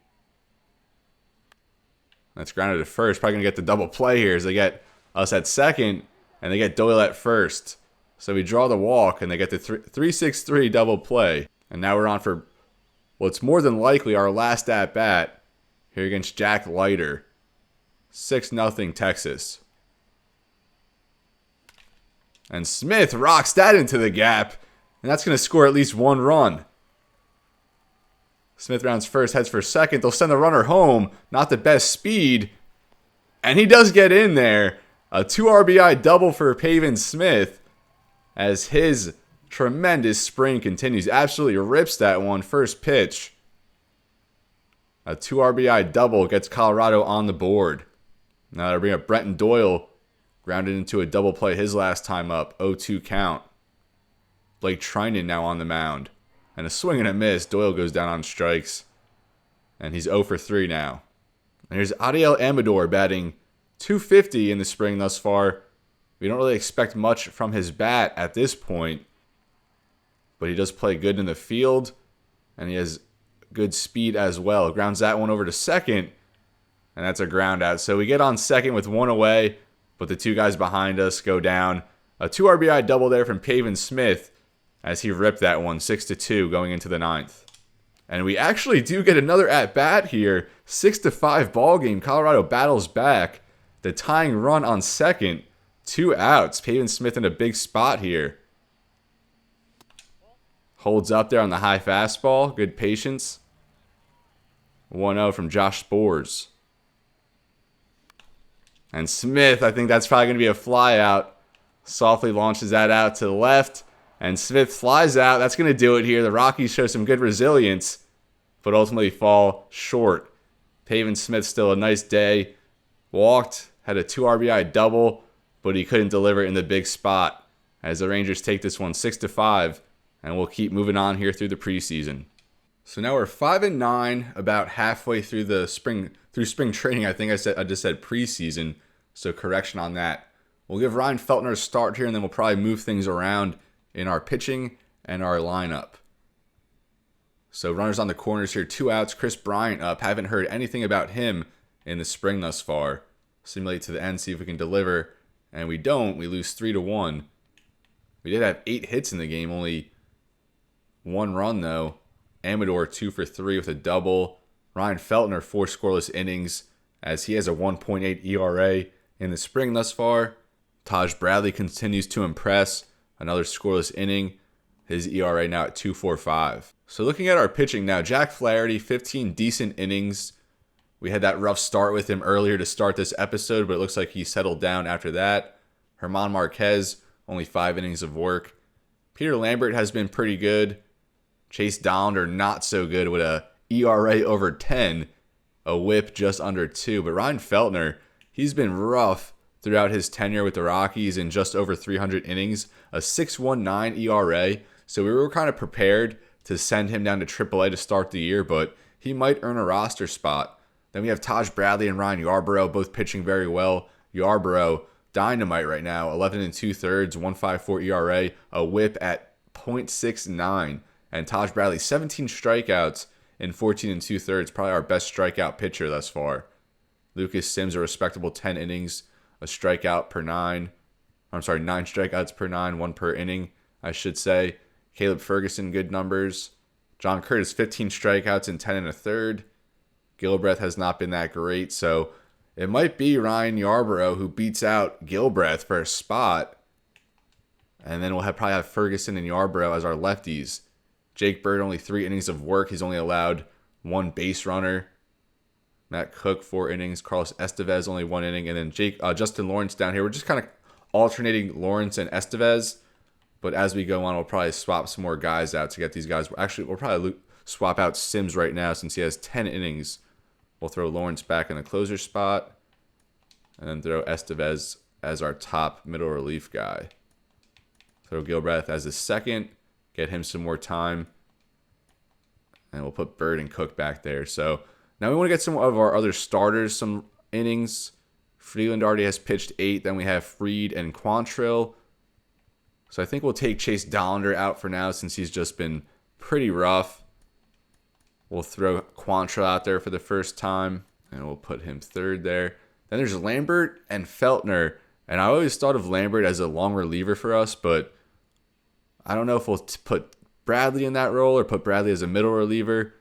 That's grounded to first. Probably going to get the double play here as they get us at second and they get Doyle at first. So we draw the walk and they get the 3-6-3 double play. And now we're on for, well, it's more than likely our last at-bat here against Jack Leiter. 6-0 Texas. And Smith rocks that into the gap. And that's going to score at least 1 run. Smith rounds first, heads for second. They'll send the runner home. Not the best speed. And he does get in there. A 2 RBI double for Pavin Smith as his tremendous spring continues. Absolutely rips that one first pitch. A 2 RBI double gets Colorado on the board. Now they'll bring up Brenton Doyle. Grounded into a double play his last time up. 0-2 count. Blake Trinan now on the mound. And a swing and a miss. Doyle goes down on strikes. And he's 0 for 3 now. And here's Adiel Amador batting .250 in the spring thus far. We don't really expect much from his bat at this point. But he does play good in the field. And he has good speed as well. Grounds that one over to second. And that's a ground out. So we get on second with 1 away. But the 2 guys behind us go down. A 2 RBI double there from Pavin Smith as he ripped that one 6-2 going into the 9th. And we actually do get another at-bat here. 6-5 ball game. Colorado battles back. The tying run on second. 2 outs. Pavin Smith in a big spot here. Holds up there on the high fastball. Good patience. 1-0 from Josh Spores. And Smith, I think that's probably going to be a fly out. Softly launches that out to the left. And Smith flies out. That's going to do it here. The Rockies show some good resilience, but ultimately fall short. Pavin Smith still a nice day. Walked, had a 2 RBI double, but he couldn't deliver in the big spot as the Rangers take this one 6-5, and we'll keep moving on here through the preseason. So now we're 5-9, about halfway through the spring training. I think I just said preseason, so correction on that. We'll give Ryan Feltner a start here, and then we'll probably move things around in our pitching and our lineup. So runners on the corners here, 2 outs. Chris Bryant up. Haven't heard anything about him in the spring thus far. Simulate to the end, see if we can deliver. And we don't. We lose 3-1. We did have 8 hits in the game, only 1 run though. Amador 2 for 3 with a double. Ryan Feltner 4 scoreless innings as he has a 1.8 ERA in the spring thus far. Taj Bradley continues to impress. Another scoreless inning. His ERA now at 2.45. So looking at our pitching now, Jack Flaherty, 15 decent innings. We had that rough start with him earlier to start this episode, but it looks like he settled down after that. German Marquez, only 5 innings of work. Peter Lambert has been pretty good. Chase Dollander, not so good with a ERA over 10. A whip just under 2. But Ryan Feltner, he's been rough throughout his tenure with the Rockies in just over 300 innings. A 6.19 ERA. So we were kind of prepared to send him down to AAA to start the year, but he might earn a roster spot. Then we have Taj Bradley and Ryan Yarbrough, both pitching very well. Yarbrough, dynamite right now, 11 2/3, 1.54 ERA, a whip at .69. And Taj Bradley, 17 strikeouts in 14 2/3, probably our best strikeout pitcher thus far. Lucas Sims, a respectable 10 innings, a strikeout per 9. 9 strikeouts per 9, 1 per inning, I should say. Caleb Ferguson, good numbers. John Curtis, 15 strikeouts in 10 1/3. Gilbreth has not been that great, so it might be Ryan Yarbrough who beats out Gilbreth for a spot. And then we'll probably have Ferguson and Yarbrough as our lefties. Jake Bird, only 3 innings of work. He's only allowed 1 base runner. Matt Cook, 4 innings. Carlos Estevez, only 1 inning. And then Justin Lawrence down here. We're just kind of alternating Lawrence and Estevez. But as we go on, we'll probably swap some more guys out to get these guys. Actually, we'll probably swap out Sims right now since he has 10 innings. We'll throw Lawrence back in the closer spot. And then throw Estevez as our top middle relief guy. Throw Gilbreth as a second. Get him some more time. And we'll put Bird and Cook back there. So now we want to get some of our other starters some innings. Freeland already has pitched 8. Then we have Fried and Quantrill. So I think we'll take Chase Dollander out for now since he's just been pretty rough. We'll throw Quantrill out there for the first time. And we'll put him third there. Then there's Lambert and Feltner. And I always thought of Lambert as a long reliever for us, but I don't know if we'll put Bradley in that role or put Bradley as a middle reliever.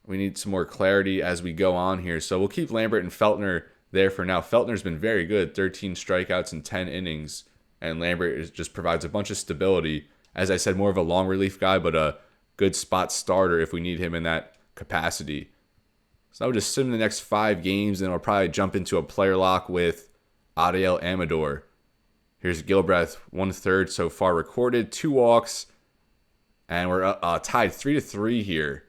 We need some more clarity as we go on here. So we'll keep Lambert and Feltner there for now. Feltner's been very good, 13 strikeouts in 10 innings. And Lambert just provides a bunch of stability. As I said, more of a long relief guy, but a good spot starter if we need him in that capacity. So I would assume the next 5 games, and I'll probably jump into a player lock with Adiel Amador. Here's Gilbreth, 1/3 so far recorded, 2 walks, and we're tied 3-3 here.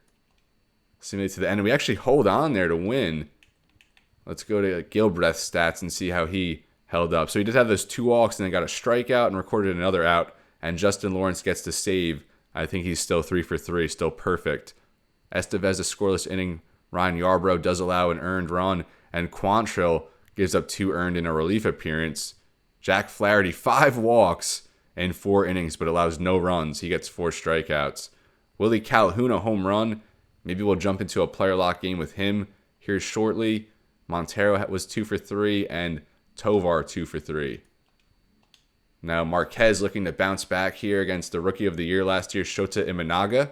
Simulate to the end, and we actually hold on there to win. Let's go to Gilbreth's stats and see how he held up. So he did have those 2 walks and then got a strikeout and recorded another out. And Justin Lawrence gets to save. I think he's still 3 for 3, still perfect. Estevez, a scoreless inning. Ryan Yarbrough does allow an earned run. And Quantrill gives up 2 earned in a relief appearance. Jack Flaherty, 5 walks in 4 innings, but allows no runs. He gets 4 strikeouts. Willie Calhoun, a home run. Maybe we'll jump into a player lock game with him here shortly. Montero was 2 for 3, and Tovar 2 for 3. Now Marquez looking to bounce back here against the Rookie of the Year last year, Shota Imanaga.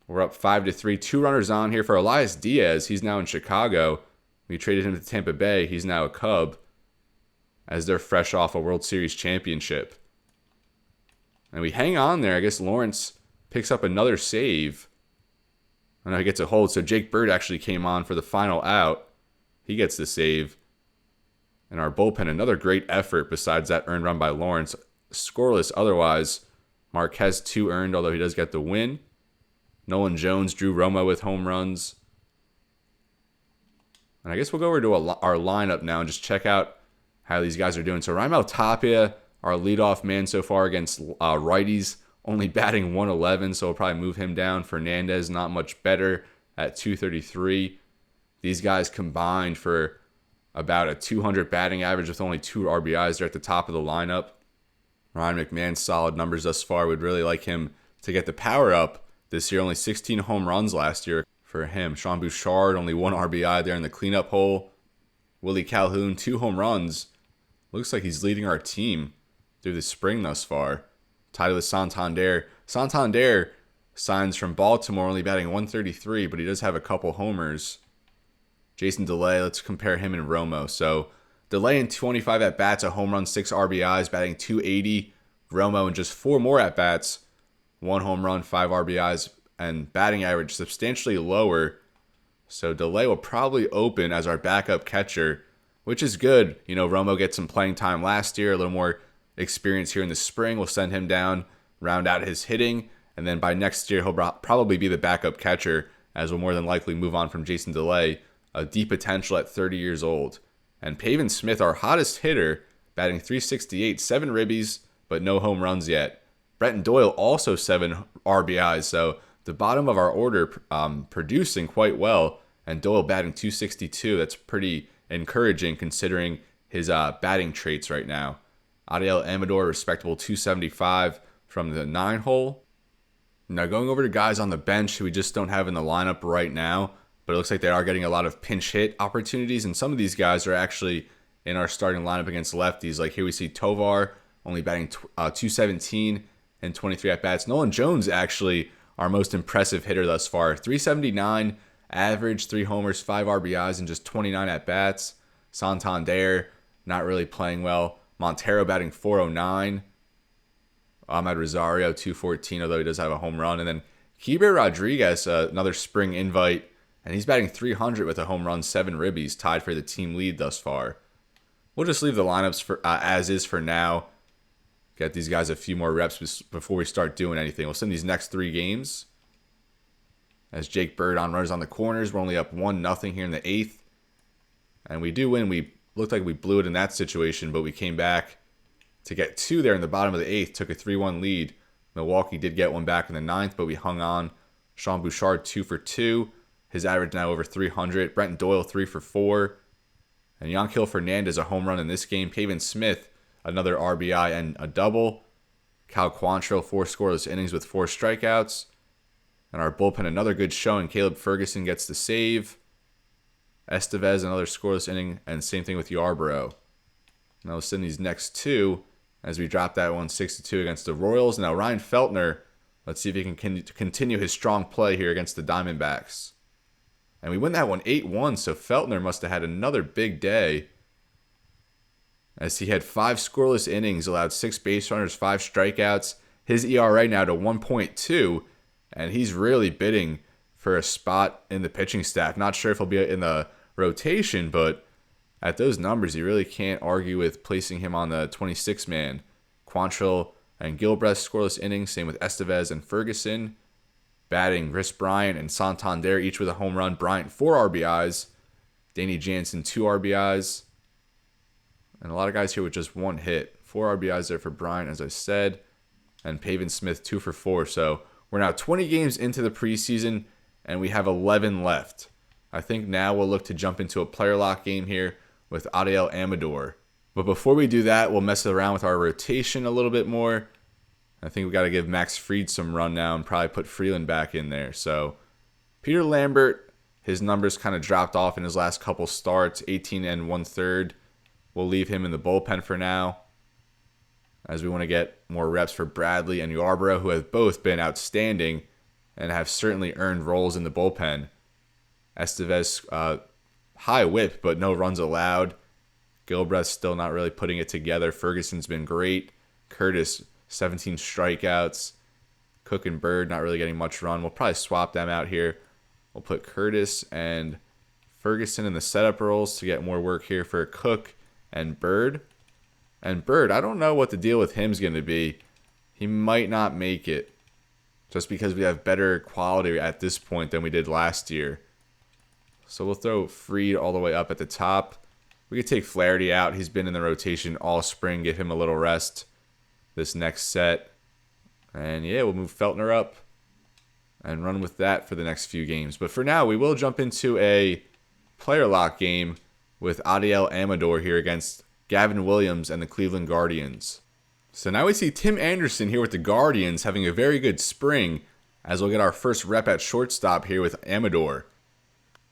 We're up 5-3. 2 runners on here for Elias Diaz. He's now in Chicago. We traded him to Tampa Bay. He's now a Cub as they're fresh off a World Series championship. And we hang on there. I guess Lawrence picks up another save. I know he gets a hold. So Jake Bird actually came on for the final out. He gets the save. And our bullpen, another great effort besides that earned run by Lawrence. Scoreless otherwise. Marquez 2 earned, although he does get the win. Nolan Jones, Drew Romo with home runs. And I guess we'll go over to our lineup now and just check out how these guys are doing. So Raimel Tapia, our leadoff man so far against righties, only batting 111, so we'll probably move him down. Fernandez, not much better at 233. These guys combined for about a 200 batting average with only 2 RBIs. They're at the top of the lineup. Ryan McMahon's solid numbers thus far. Would really like him to get the power up this year. Only 16 home runs last year for him. Sean Bouchard, only 1 RBI there in the cleanup hole. Willie Calhoun, 2 home runs. Looks like he's leading our team through the spring thus far. Tied with Santander. Santander signs from Baltimore, only batting 133, but he does have a couple homers. Jason Delay, let's compare him and Romo. So Delay in 25 at-bats, a home run, 6 RBIs, batting 280. Romo in just 4 more at-bats, 1 home run, 5 RBIs, and batting average substantially lower. So Delay will probably open as our backup catcher, which is good. You know, Romo gets some playing time last year, a little more experience here in the spring. We'll send him down, round out his hitting, and then by next year, he'll probably be the backup catcher, as we'll more than likely move on from Jason Delay, a deep potential at 30 years old. And Pavin Smith, our hottest hitter, batting 368, 7 ribbies, but no home runs yet. Brenton Doyle also 7 RBIs, so the bottom of our order producing quite well, and Doyle batting 262. That's pretty encouraging considering his batting traits right now. Adiel Amador, respectable 275 from the 9 hole. Now going over to guys on the bench who we just don't have in the lineup right now, but it looks like they are getting a lot of pinch hit opportunities, and some of these guys are actually in our starting lineup against lefties. Like here we see Tovar only batting 217 and 23 at-bats. Nolan Jones actually our most impressive hitter thus far. 379 average, 3 homers, 5 RBIs, and just 29 at-bats. Santander not really playing well. Montero batting 409. Ahmed Rosario 214, although he does have a home run. And then Keibert Rodriguez, another spring invite, and he's batting 300 with a home run, 7 ribbies, tied for the team lead thus far. We'll just leave the lineups for as is for now. Get these guys a few more reps before we start doing anything. We'll send these next 3 games. As Jake Bird on runners on the corners, we're only up 1-0 here in the 8th. And we do win. We looked like we blew it in that situation, but we came back to get 2 there in the bottom of the 8th. Took a 3-1 lead. Milwaukee did get one back in the 9th, but we hung on. Sean Bouchard 2 for 2. His average now over 300. Brenton Doyle 3 for 4. And Yanquiel Fernandez a home run in this game. Pavin Smith another RBI and a double. Cal Quantrill 4 scoreless innings with 4 strikeouts. And our bullpen another good showing. Caleb Ferguson gets the save. Estevez another scoreless inning, and same thing with Yarbrough. Now we'll send these next 2 as we drop that one 6-2 against the Royals. Now Ryan Feltner, let's see if he can continue his strong play here against the Diamondbacks. And we win that one 8-1, so Feltner must have had another big day, as he had 5 scoreless innings, allowed 6 base runners, 5 strikeouts. His ERA now to 1.2, and he's really bidding for a spot in the pitching staff. Not sure if he'll be in the rotation, but at those numbers, you really can't argue with placing him on the 26-man. Quantrill and Gilbreth scoreless innings, same with Estevez and Ferguson. Batting, Chris Bryant and Santander, each with a home run. Bryant 4 RBIs. Danny Jansen 2 RBIs. And a lot of guys here with just 1 hit. 4 RBIs there for Bryant, as I said. And Pavin Smith 2 for 4. So we're now 20 games into the preseason, and we have 11 left. I think now we'll look to jump into a player lock game here with Adiel Amador. But before we do that, we'll mess around with our rotation a little bit more. I think we got to give Max Fried some run now and probably put Freeland back in there. So Peter Lambert, his numbers kind of dropped off in his last couple starts, 18 and 1/3. We'll leave him in the bullpen for now, as we want to get more reps for Bradley and Yarbrough, who have both been outstanding and have certainly earned roles in the bullpen. Estevez, high whip, but no runs allowed. Gilbreth still not really putting it together. Ferguson's been great. Curtis, 17 strikeouts. Cook and Bird not really getting much run. We'll probably swap them out here. We'll put Curtis and Ferguson in the setup roles to get more work here for Cook and Bird. And Bird, I don't know what the deal with him's going to be. He might not make it, just because we have better quality at this point than we did last year. So we'll throw Fried all the way up at the top. We could take Flaherty out. He's been in the rotation all spring. Give him a little rest this next set. And yeah, we'll move Feltner up and run with that for the next few games. But for now, we will jump into a player lock game with Adiel Amador here against Gavin Williams and the Cleveland Guardians. So now we see Tim Anderson here with the Guardians having a very good spring, as we'll get our first rep at shortstop here with Amador.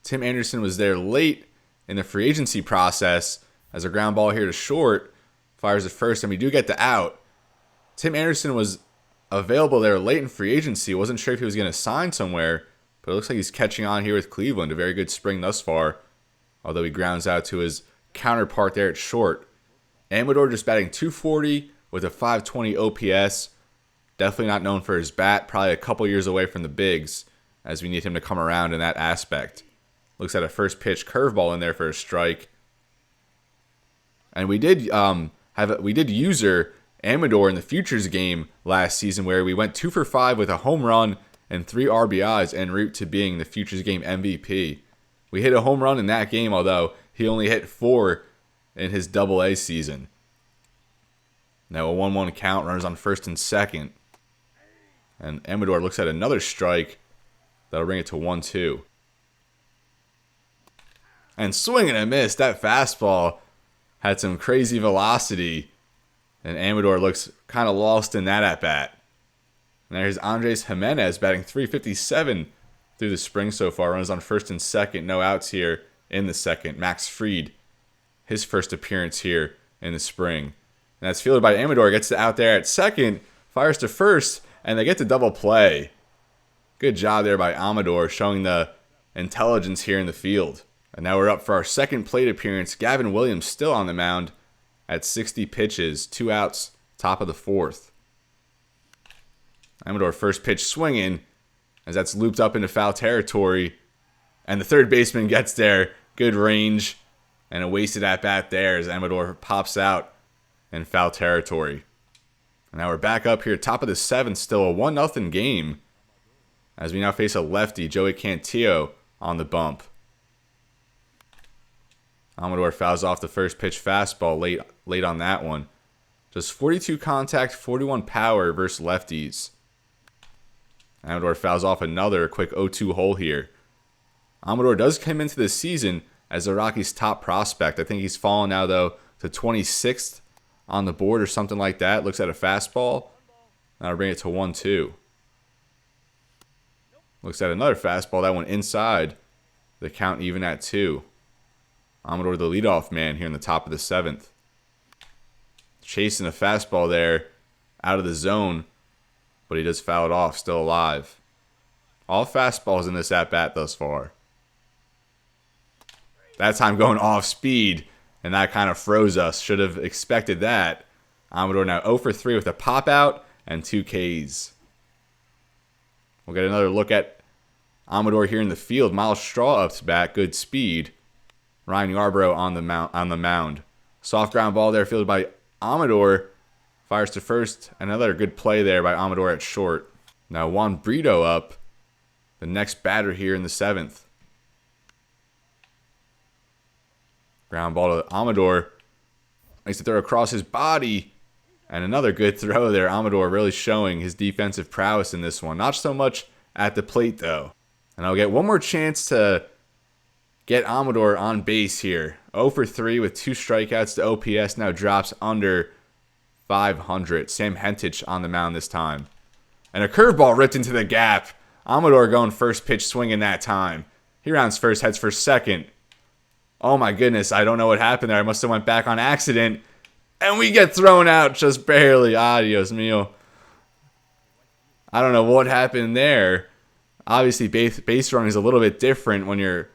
Tim Anderson was there late in the free agency process as a ground ball here to short. Fires at first, and we do get the out. Tim Anderson was available there late in free agency. Wasn't sure if he was going to sign somewhere, but it looks like he's catching on here with Cleveland. A very good spring thus far, although he grounds out to his counterpart there at short. Amador just batting .240 with a .520 OPS. Definitely not known for his bat. Probably a couple years away from the bigs, as we need him to come around in that aspect. Looks at a first pitch curveball in there for a strike. And we did user Amador in the Futures game last season, where we went 2 for 5 with a home run and 3 RBIs en route to being the Futures game MVP. We hit a home run in that game, although he only hit 4 in his Double-A season. Now a 1-1 count, runners on first and second. And Amador looks at another strike. That'll bring it to 1-2. And swing and a miss. That fastball had some crazy velocity. And Amador looks kind of lost in that at-bat. And there's Andres Jimenez batting .357 through the spring so far. Runners on first and second. No outs here in the second. Max Fried, his first appearance here in the spring. And that's fielded by Amador. Gets the out there at second. Fires to first. And they get to double play. Good job there by Amador, showing the intelligence here in the field. And now we're up for our second plate appearance. Gavin Williams still on the mound at 60 pitches. 2 outs, top of the fourth. Amador first pitch swinging as that's looped up into foul territory. And the third baseman gets there. Good range. And a wasted at-bat there as Amador pops out in foul territory. And now we're back up here, top of the seventh, still a 1-0 game. As we now face a lefty, Joey Cantillo, on the bump. Amador fouls off the first pitch fastball late on that one. Just 42 contact, 41 power versus lefties. Amador fouls off another quick 0-2 hole here. Amador does come into this season as the Rockies' top prospect. I think he's fallen now, though, to 26th on the board or something like that. Looks at a fastball. That'll bring it to 1-2. Looks at another fastball. That one inside. The count even at 2. Amador, the leadoff man here in the top of the seventh. Chasing a fastball there out of the zone, but he does foul it off, still alive. All fastballs in this at-bat thus far. That time going off speed, and that kind of froze us. Should have expected that. Amador now 0 for 3 with a pop-out and 2 Ks. We'll get another look at Amador here in the field. Miles Straw up to bat, good speed. Ryan Yarbrough on the mound. Soft ground ball there fielded by Amador. Fires to first. Another good play there by Amador at short. Now Juan Brito up. The next batter here in the seventh. Ground ball to Amador. Makes the throw across his body. And another good throw there. Amador really showing his defensive prowess in this one. Not so much at the plate, though. And I'll get one more chance to get Amador on base here. 0 for 3 with 2 strikeouts. The OPS now drops under 500. Sam Hentich on the mound this time. And a curveball ripped into the gap. Amador going first pitch swinging that time. He rounds first, heads for second. Oh my goodness, I don't know what happened there. I must have went back on accident. And we get thrown out just barely. Adios mio. I don't know what happened there. Obviously, base running is a little bit different when you're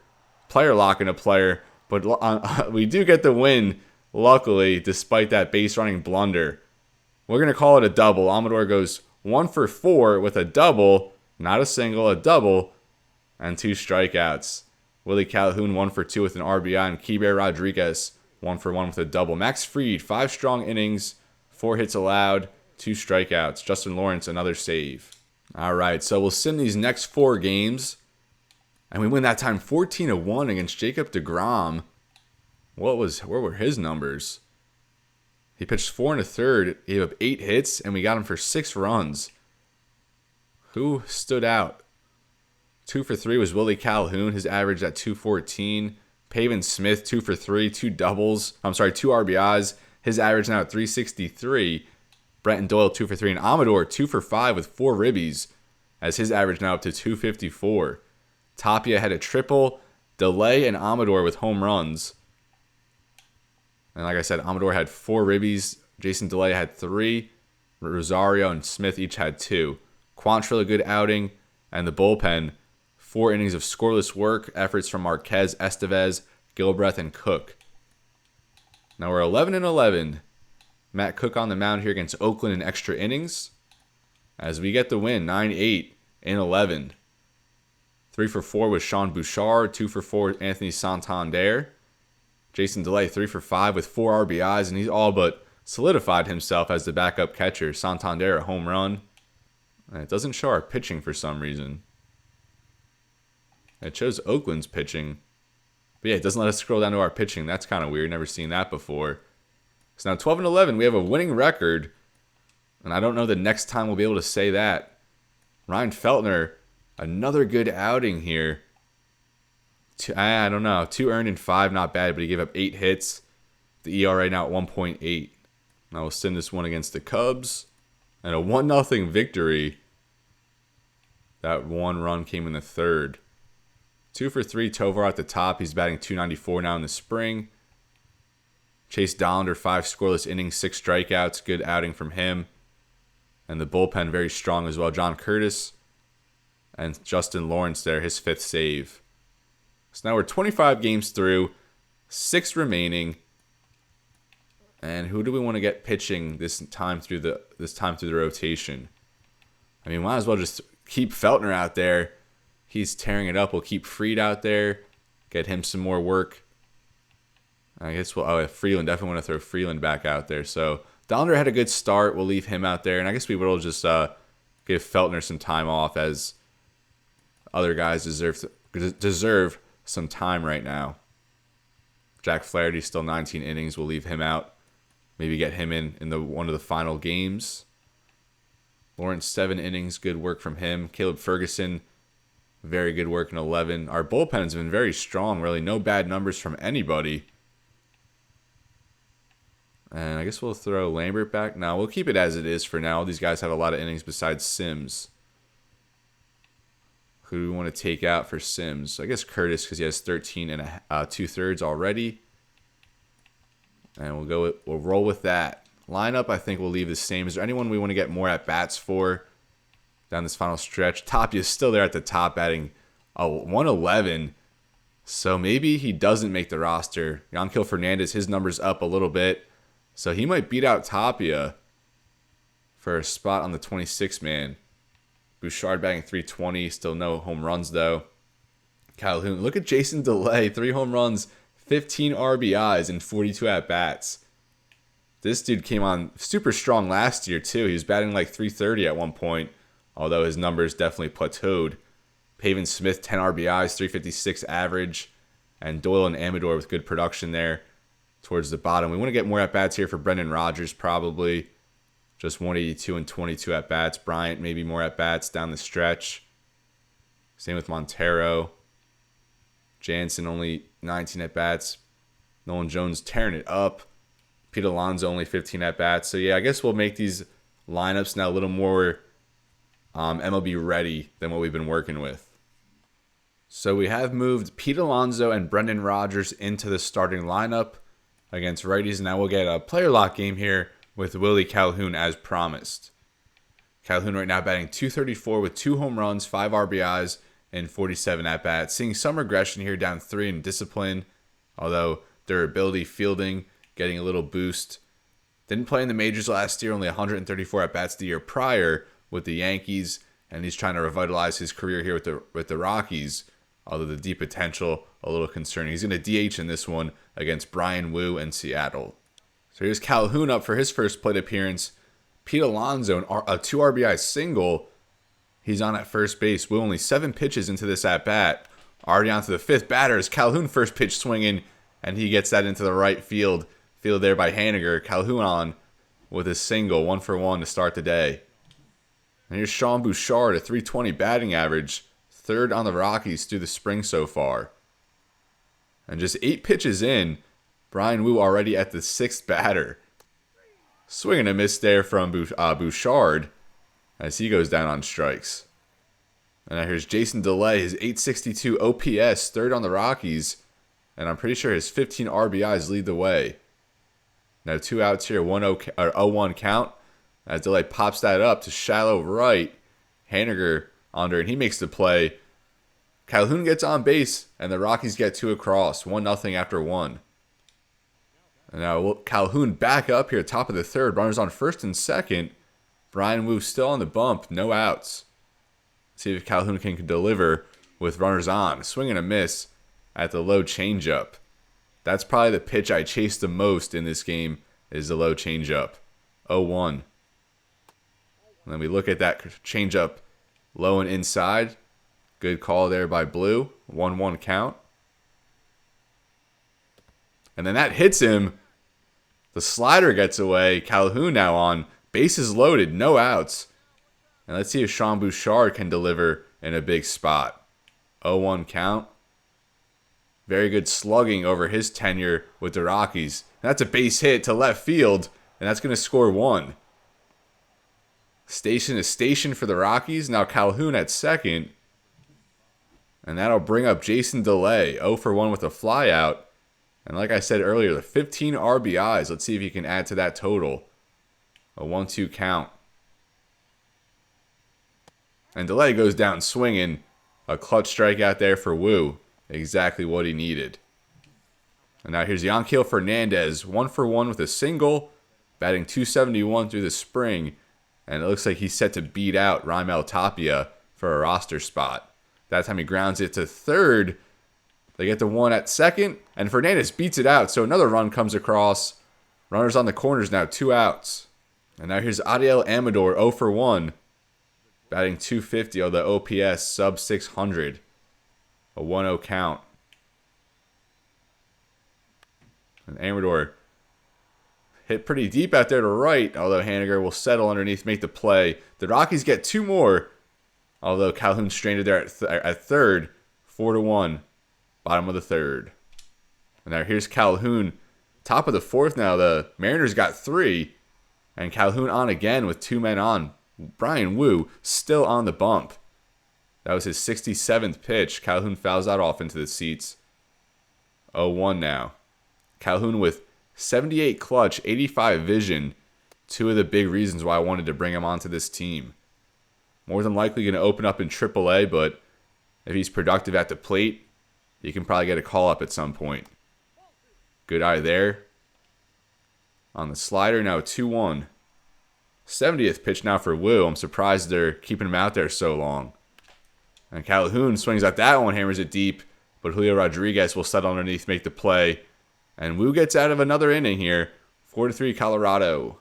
player locking a player. But we do get the win, luckily, despite that base running blunder. We're going to call it a double. Amador goes 1 for 4 with a double. Not a single, a double. And 2 strikeouts. Willie Calhoun 1 for 2 with an RBI. And Keibert Rodriguez 1 for 1 with a double. Max Fried, 5 strong innings, 4 hits allowed, 2 strikeouts. Justin Lawrence, another save. All right, so we'll sim these next 4 games. And we win that time 14-1 against Jacob deGrom. Where were his numbers? He pitched 4 1/3, gave up 8 hits, and we got him for 6 runs. Who stood out? 2 for 3 was Willie Calhoun. His average at 214. Pavin Smith, 2 for 3, 2 doubles. 2 RBIs. His average now at 363. Brenton Doyle, 2 for 3. And Amador, 2 for 5 with 4 ribbies. as his average now up to 254. Tapia had a triple, Delay and Amador with home runs. And like I said, Amador had 4 ribbies. Jason Delay had 3. Rosario and Smith each had 2. Quantrill a good outing. And the bullpen, 4 innings of scoreless work. Efforts from Marquez, Estevez, Gilbreth, and Cook. Now we're 11-11. Matt Cook on the mound here against Oakland in extra innings. As we get the win, 9-8 in 11. 3 for 4 with Sean Bouchard. 2 for 4 with Anthony Santander. Jason Delay 3 for 5 with 4 RBIs, and he's all but solidified himself as the backup catcher. Santander a home run. And it doesn't show our pitching for some reason. It shows Oakland's pitching. But yeah, it doesn't let us scroll down to our pitching. That's kind of weird. Never seen that before. So now 12-11, we have a winning record. And I don't know the next time we'll be able to say that. Ryan Feltner, another good outing here. I don't know. 2 earned in 5, not bad, but he gave up 8 hits. The ERA now at 1.8. Now we'll send this one against the Cubs. And a 1-0 victory. That 1 run came in the 3rd. 2 for 3, Tovar at the top. He's batting .294 now in the spring. Chase Dollander, 5 scoreless innings, 6 strikeouts. Good outing from him. And the bullpen very strong as well. John Curtis and Justin Lawrence there, his 5th save. So now we're 25 games through, 6 remaining. And who do we want to get pitching this time through the rotation? I mean, might as well just keep Feltner out there. He's tearing it up. We'll keep Fried out there, get him some more work. I guess Freeland, definitely want to throw Freeland back out there. So Dollander had a good start. We'll leave him out there, and I guess we will just give Feltner some time off, as other guys deserve some time right now. Jack Flaherty still 19 innings. We'll leave him out. Maybe get him in one of the final games. Lawrence 7 innings. Good work from him. Caleb Ferguson, very good work in 11. Our bullpen's been very strong. Really, no bad numbers from anybody. And I guess we'll throw Lambert back. No, we'll keep it as it is for now. All these guys have a lot of innings besides Sims. Who do we want to take out for Sims? I guess Curtis, because he has 13 and 2/3 already. And we'll roll with that. Lineup, I think we'll leave the same. Is there anyone we want to get more at bats for down this final stretch? Tapia is still there at the top, batting 111. So maybe he doesn't make the roster. Yanquiel Fernandez, his number's up a little bit. So he might beat out Tapia for a spot on the 26th man. Bouchard batting .320. Still no home runs, though. Calhoun. Look at Jason Delay. 3 home runs, 15 RBIs, and 42 at-bats. This dude came on super strong last year, too. He was batting like .330 at one point, although his numbers definitely plateaued. Pavin Smith, 10 RBIs, .356 average. And Doyle and Amador with good production there towards the bottom. We want to get more at-bats here for Brendan Rodgers, probably. Just 182 and 22 at-bats. Bryant, maybe more at-bats down the stretch. Same with Montero. Jansen, only 19 at-bats. Nolan Jones tearing it up. Pete Alonso, only 15 at-bats. So, yeah, I guess we'll make these lineups now a little more MLB ready than what we've been working with. So we have moved Pete Alonso and Brendan Rodgers into the starting lineup against righties. Now we'll get a player lock game here with Willie Calhoun as promised. Calhoun right now batting .234 with 2 home runs, 5 RBIs, and 47 at-bats. Seeing some regression here, down 3 in discipline, although durability, fielding, getting a little boost. Didn't play in the majors last year, only 134 at-bats the year prior with the Yankees, and he's trying to revitalize his career here with the Rockies, although the deep potential a little concerning. He's going to DH in this one against Brian Wu in Seattle. So here's Calhoun up for his first plate appearance. Pete Alonso, a 2 RBI single. He's on at first base. Wu only 7 pitches into this at-bat. Already on to the 5th batter as Calhoun first pitch swinging, and he gets that into the right field. Fielded there by Haniger. Calhoun on with a single, 1 for 1 to start the day. And here's Sean Bouchard, a .320 batting average. 3rd on the Rockies through the spring so far. And just 8 pitches in, Brian Wu already at the 6th batter. Swing and a miss there from Bouchard as he goes down on strikes. And now here's Jason Delay, his 862 OPS, third on the Rockies. And I'm pretty sure his 15 RBIs lead the way. Now 2 outs here, 0-1 count. As Delay pops that up to shallow right. Haniger under, and he makes the play. Calhoun gets on base, and the Rockies get 2 across. 1-0 after 1. And now Calhoun back up here, top of the third. Runners on first and second. Bryan Woo still on the bump, no outs. See if Calhoun can deliver with runners on. Swing and a miss at the low changeup. That's probably the pitch I chase the most in this game, is the low changeup. 0-1. And then we look at that changeup low and inside. Good call there by Blue. 1-1 count. And then that hits him. The slider gets away. Calhoun now on. Bases loaded. No outs. And let's see if Sean Bouchard can deliver in a big spot. 0-1 count. Very good slugging over his tenure with the Rockies. And that's a base hit to left field. And that's going to score 1. Station is station for the Rockies. Now Calhoun at second. And that'll bring up Jason Delay. 0-for-1 with a flyout. And like I said earlier, the 15 RBIs. Let's see if he can add to that total. A 1-2 count. And Delay goes down swinging. A clutch strikeout there for Woo. Exactly what he needed. And now here's Yanquiel Fernandez. 1-for-1 with a single. Batting .271 through the spring. And it looks like he's set to beat out Raimel Tapia for a roster spot. That time he grounds it to third. They get the 1 at second. And Fernandez beats it out. So another run comes across. Runners on the corners now. 2 outs. And now here's Adiel Amador. 0-for-1. Batting .250 on the OPS. Sub 600. A 1-0 count. And Amador hit pretty deep out there to right. Although Haniger will settle underneath, make the play. The Rockies get 2 more. Although Calhoun stranded there at third. 4-1. Bottom of the third. And now here's Calhoun. Top of the fourth now. The Mariners got 3. And Calhoun on again with 2 men on. Bryan Woo still on the bump. That was his 67th pitch. Calhoun fouls that off into the seats. 0-1 now. Calhoun with 78 clutch, 85 vision. 2 of the big reasons why I wanted to bring him onto this team. More than likely going to open up in AAA, but if he's productive at the plate, he can probably get a call up at some point. Good eye there. On the slider, now 2-1. 70th pitch now for Woo. I'm surprised they're keeping him out there so long. And Calhoun swings at that one, hammers it deep. But Julio Rodriguez will settle underneath, make the play. And Woo gets out of another inning here. 4-3 Colorado.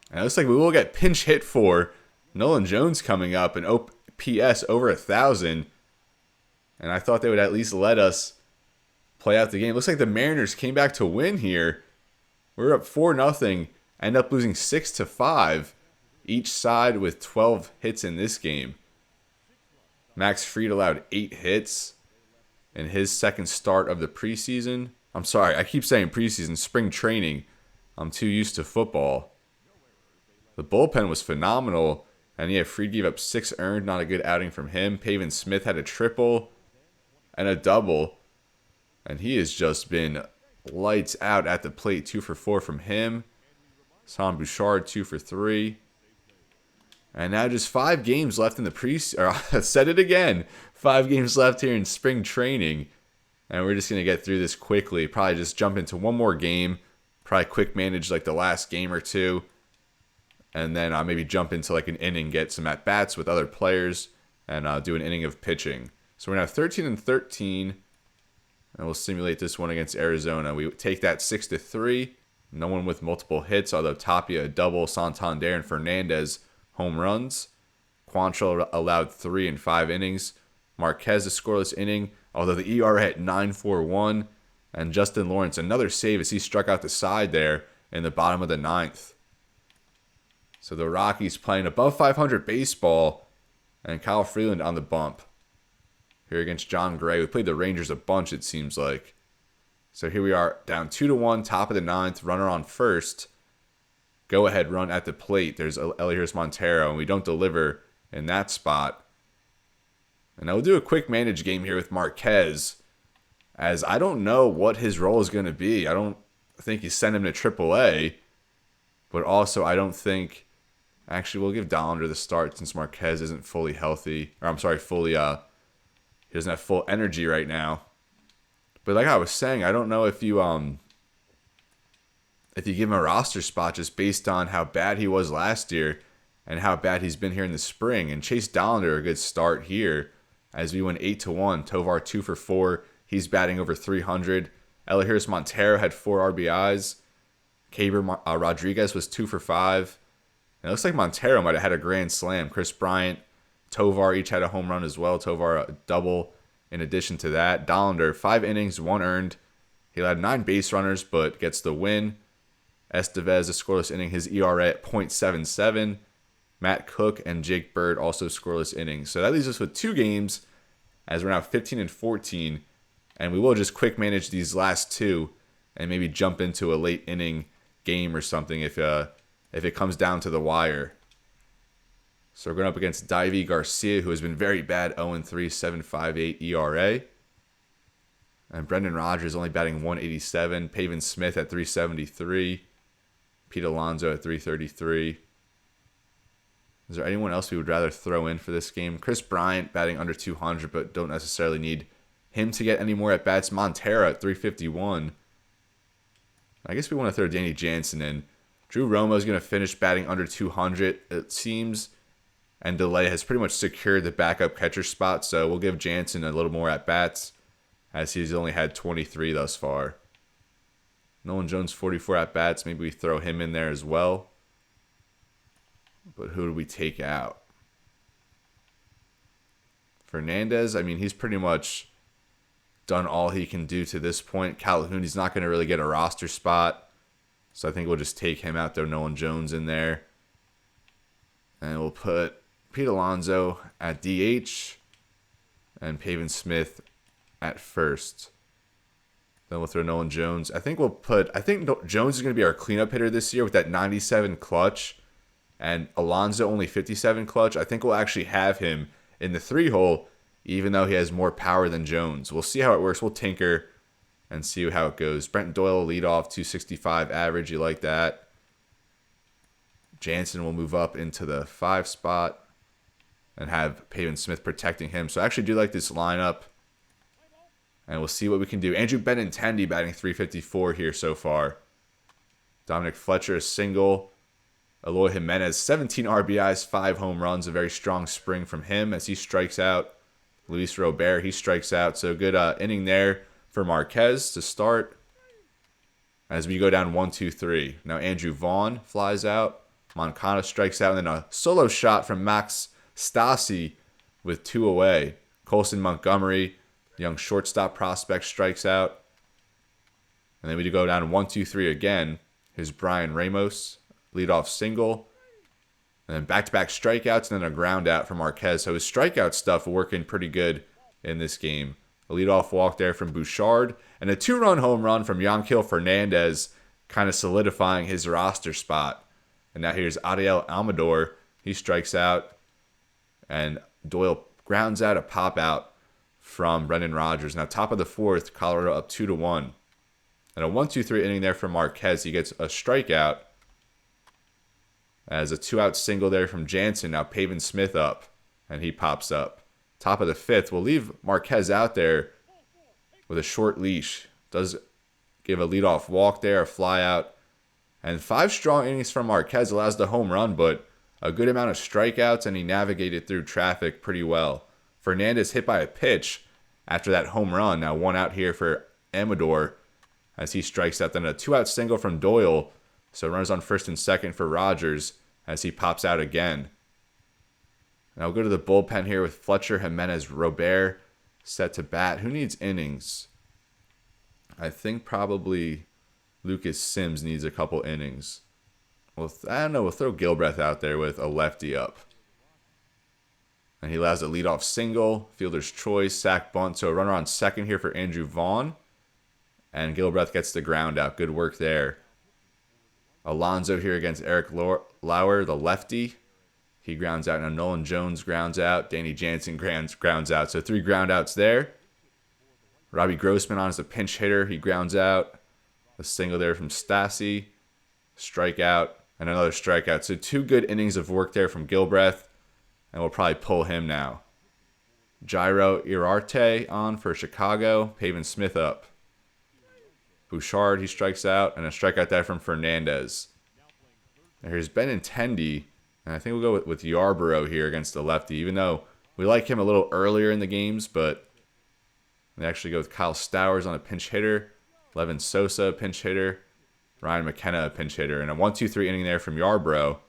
And it looks like we will get pinch hit for. Nolan Jones coming up. An OPS over 1,000. And I thought they would at least let us play out the game. Looks like the Mariners came back to win here. We're up 4-0. End up losing 6-5. Each side with 12 hits in this game. Max Fried allowed 8 hits in his second start of the preseason. I'm sorry, I keep saying preseason, spring training. I'm too used to football. The bullpen was phenomenal. And yeah, Fried gave up 6 earned. Not a good outing from him. Pavin Smith had a triple and a double. And he has just been lights out at the plate. 2-for-4 from him. Sean Bouchard, 2-for-3. And now just 5 games left in the preseason. I said it again. 5 games left here in spring training. And we're just going to get through this quickly. Probably just jump into one more game. Probably quick manage like the last game or 2. And then I'll maybe jump into like an inning, get some at-bats with other players. And do an inning of pitching. So we're now 13-13. And we'll simulate this one against Arizona. We take that 6-3. No one with multiple hits, although Tapia a double, Santander and Fernandez home runs. Quantrill allowed 3 in 5 innings. Marquez a scoreless inning, although the ERA at 9.41. And Justin Lawrence another save as he struck out the side there in the bottom of the 9th. So the Rockies playing above 500 baseball, and Kyle Freeland on the bump here against John Gray. We played the Rangers a bunch, it seems like. So here we are, down 2-1, top of the 9th, runner on first. Go-ahead run at the plate. There's Elias Montero, and we don't deliver in that spot. And I will do a quick manage game here with Marquez, as I don't know what his role is going to be. I don't think you send him to AAA, but also I don't think... Actually, we'll give Dollander the start since Marquez isn't fully healthy. Or I'm sorry, he doesn't have full energy right now. But like I was saying, I don't know if you give him a roster spot just based on how bad he was last year and how bad he's been here in the spring. And Chase Dollander, a good start here as we went 8-1. Tovar 2 for 4. He's batting over 300. Elihuris Montero had 4 RBIs. Caber Rodriguez was 2 for 5. And it looks like Montero might have had a grand slam. Chris Bryant, Tovar each had a home run as well. Tovar a double in addition to that. Dollander, 5 innings, 1 earned. He had 9 base runners, but gets the win. Estevez, a scoreless inning, his ERA at .77. Matt Cook and Jake Bird also scoreless innings. So that leaves us with 2 games as we're now 15-14. And we will just quick manage these last 2 and maybe jump into a late inning game or something if it comes down to the wire. So we're going up against Divey Garcia, who has been very bad, 0-3, 7.58 ERA. And Brendan Rodgers only batting 187. Pavin Smith at 373. Pete Alonso at 333. Is there anyone else we would rather throw in for this game? Chris Bryant batting under 200, but don't necessarily need him to get any more at bats. Montero at 351. I guess we want to throw Danny Jansen in. Drew Romo is going to finish batting under 200, it seems. And Delay has pretty much secured the backup catcher spot, so we'll give Jansen a little more at bats, as he's only had 23 thus far. Nolan Jones, 44 at bats. Maybe we throw him in there as well. But who do we take out? Fernandez, I mean, he's pretty much done all he can do to this point. Calhoun, he's not going to really get a roster spot. So I think we'll just take him out there. Nolan Jones in there. And we'll put Pete Alonso at DH. And Pavin Smith at first. Then we'll throw Nolan Jones. I think Jones is going to be our cleanup hitter this year with that 97 clutch. And Alonso only 57 clutch. I think we'll actually have him in the 3-hole, even though he has more power than Jones. We'll see how it works. We'll tinker and see how it goes. Brent Doyle lead off, 265 average. You like that. Jansen will move up into the 5 spot and have Pavin Smith protecting him. So I actually do like this lineup. And we'll see what we can do. Andrew Benintendi batting 354 here so far. Dominic Fletcher, a single. Eloy Jimenez, 17 RBIs, 5 home runs. A very strong spring from him as he strikes out. Luis Robert, he strikes out. So good inning there for Marquez to start. As we go down 1-2-3. Now Andrew Vaughn flies out. Moncada strikes out. And then a solo shot from Max Stassi with 2 away. Colson Montgomery, young shortstop prospect, strikes out. And then we go down 1-2-3 again. Here's Brian Ramos, leadoff single. And then back-to-back strikeouts and then a ground out from Marquez. So his strikeout stuff working pretty good in this game. A leadoff walk there from Bouchard. And a 2-run home run from Yanquiel Fernandez, kind of solidifying his roster spot. And now here's Ariel Amador. He strikes out. And Doyle grounds out a pop-out from Brendan Rodgers. Now top of the 4th, Colorado up 2-1. And a 1-2-3 inning there from Marquez. He gets a strikeout. As a 2-out single there from Jansen. Now Pavin Smith up. And he pops up. Top of the 5th. We'll leave Marquez out there with a short leash. Does give a leadoff walk there. A fly out. And 5 strong innings from Marquez allows the home run. But a good amount of strikeouts. And he navigated through traffic pretty well. Fernandez hit by a pitch after that home run. Now 1 out here for Amador as he strikes out. Then a 2-out single from Doyle. So runners on first and second for Rodgers as he pops out again. Now we'll go to the bullpen here with Fletcher, Jimenez, Robert set to bat. Who needs innings? I think probably Lucas Sims needs a couple innings. Well, I don't know. We'll throw Gilbreth out there with a lefty up. And he allows a leadoff single, fielder's choice, sack bunt. So a runner on second here for Andrew Vaughn. And Gilbreth gets the ground out. Good work there. Alonso here against Eric Lauer, the lefty. He grounds out. Now Nolan Jones grounds out. Danny Jansen grounds out. So 3 ground outs there. Robbie Grossman on as a pinch hitter. He grounds out. A single there from Stassi. Strikeout. And another strikeout. So 2 good innings of work there from Gilbreth. And we'll probably pull him now. Jairo Irarte on for Chicago. Pavin Smith up. Bouchard, he strikes out. And a strikeout there from Fernandez. Now here's Benintendi. And I think we'll go with Yarbrough here against the lefty. Even though we like him a little earlier in the games. But they actually go with Kyle Stowers on a pinch hitter. Levin Sosa, pinch hitter. Ryan McKenna, pinch hitter. And a 1-2-3 inning there from Yarbrough.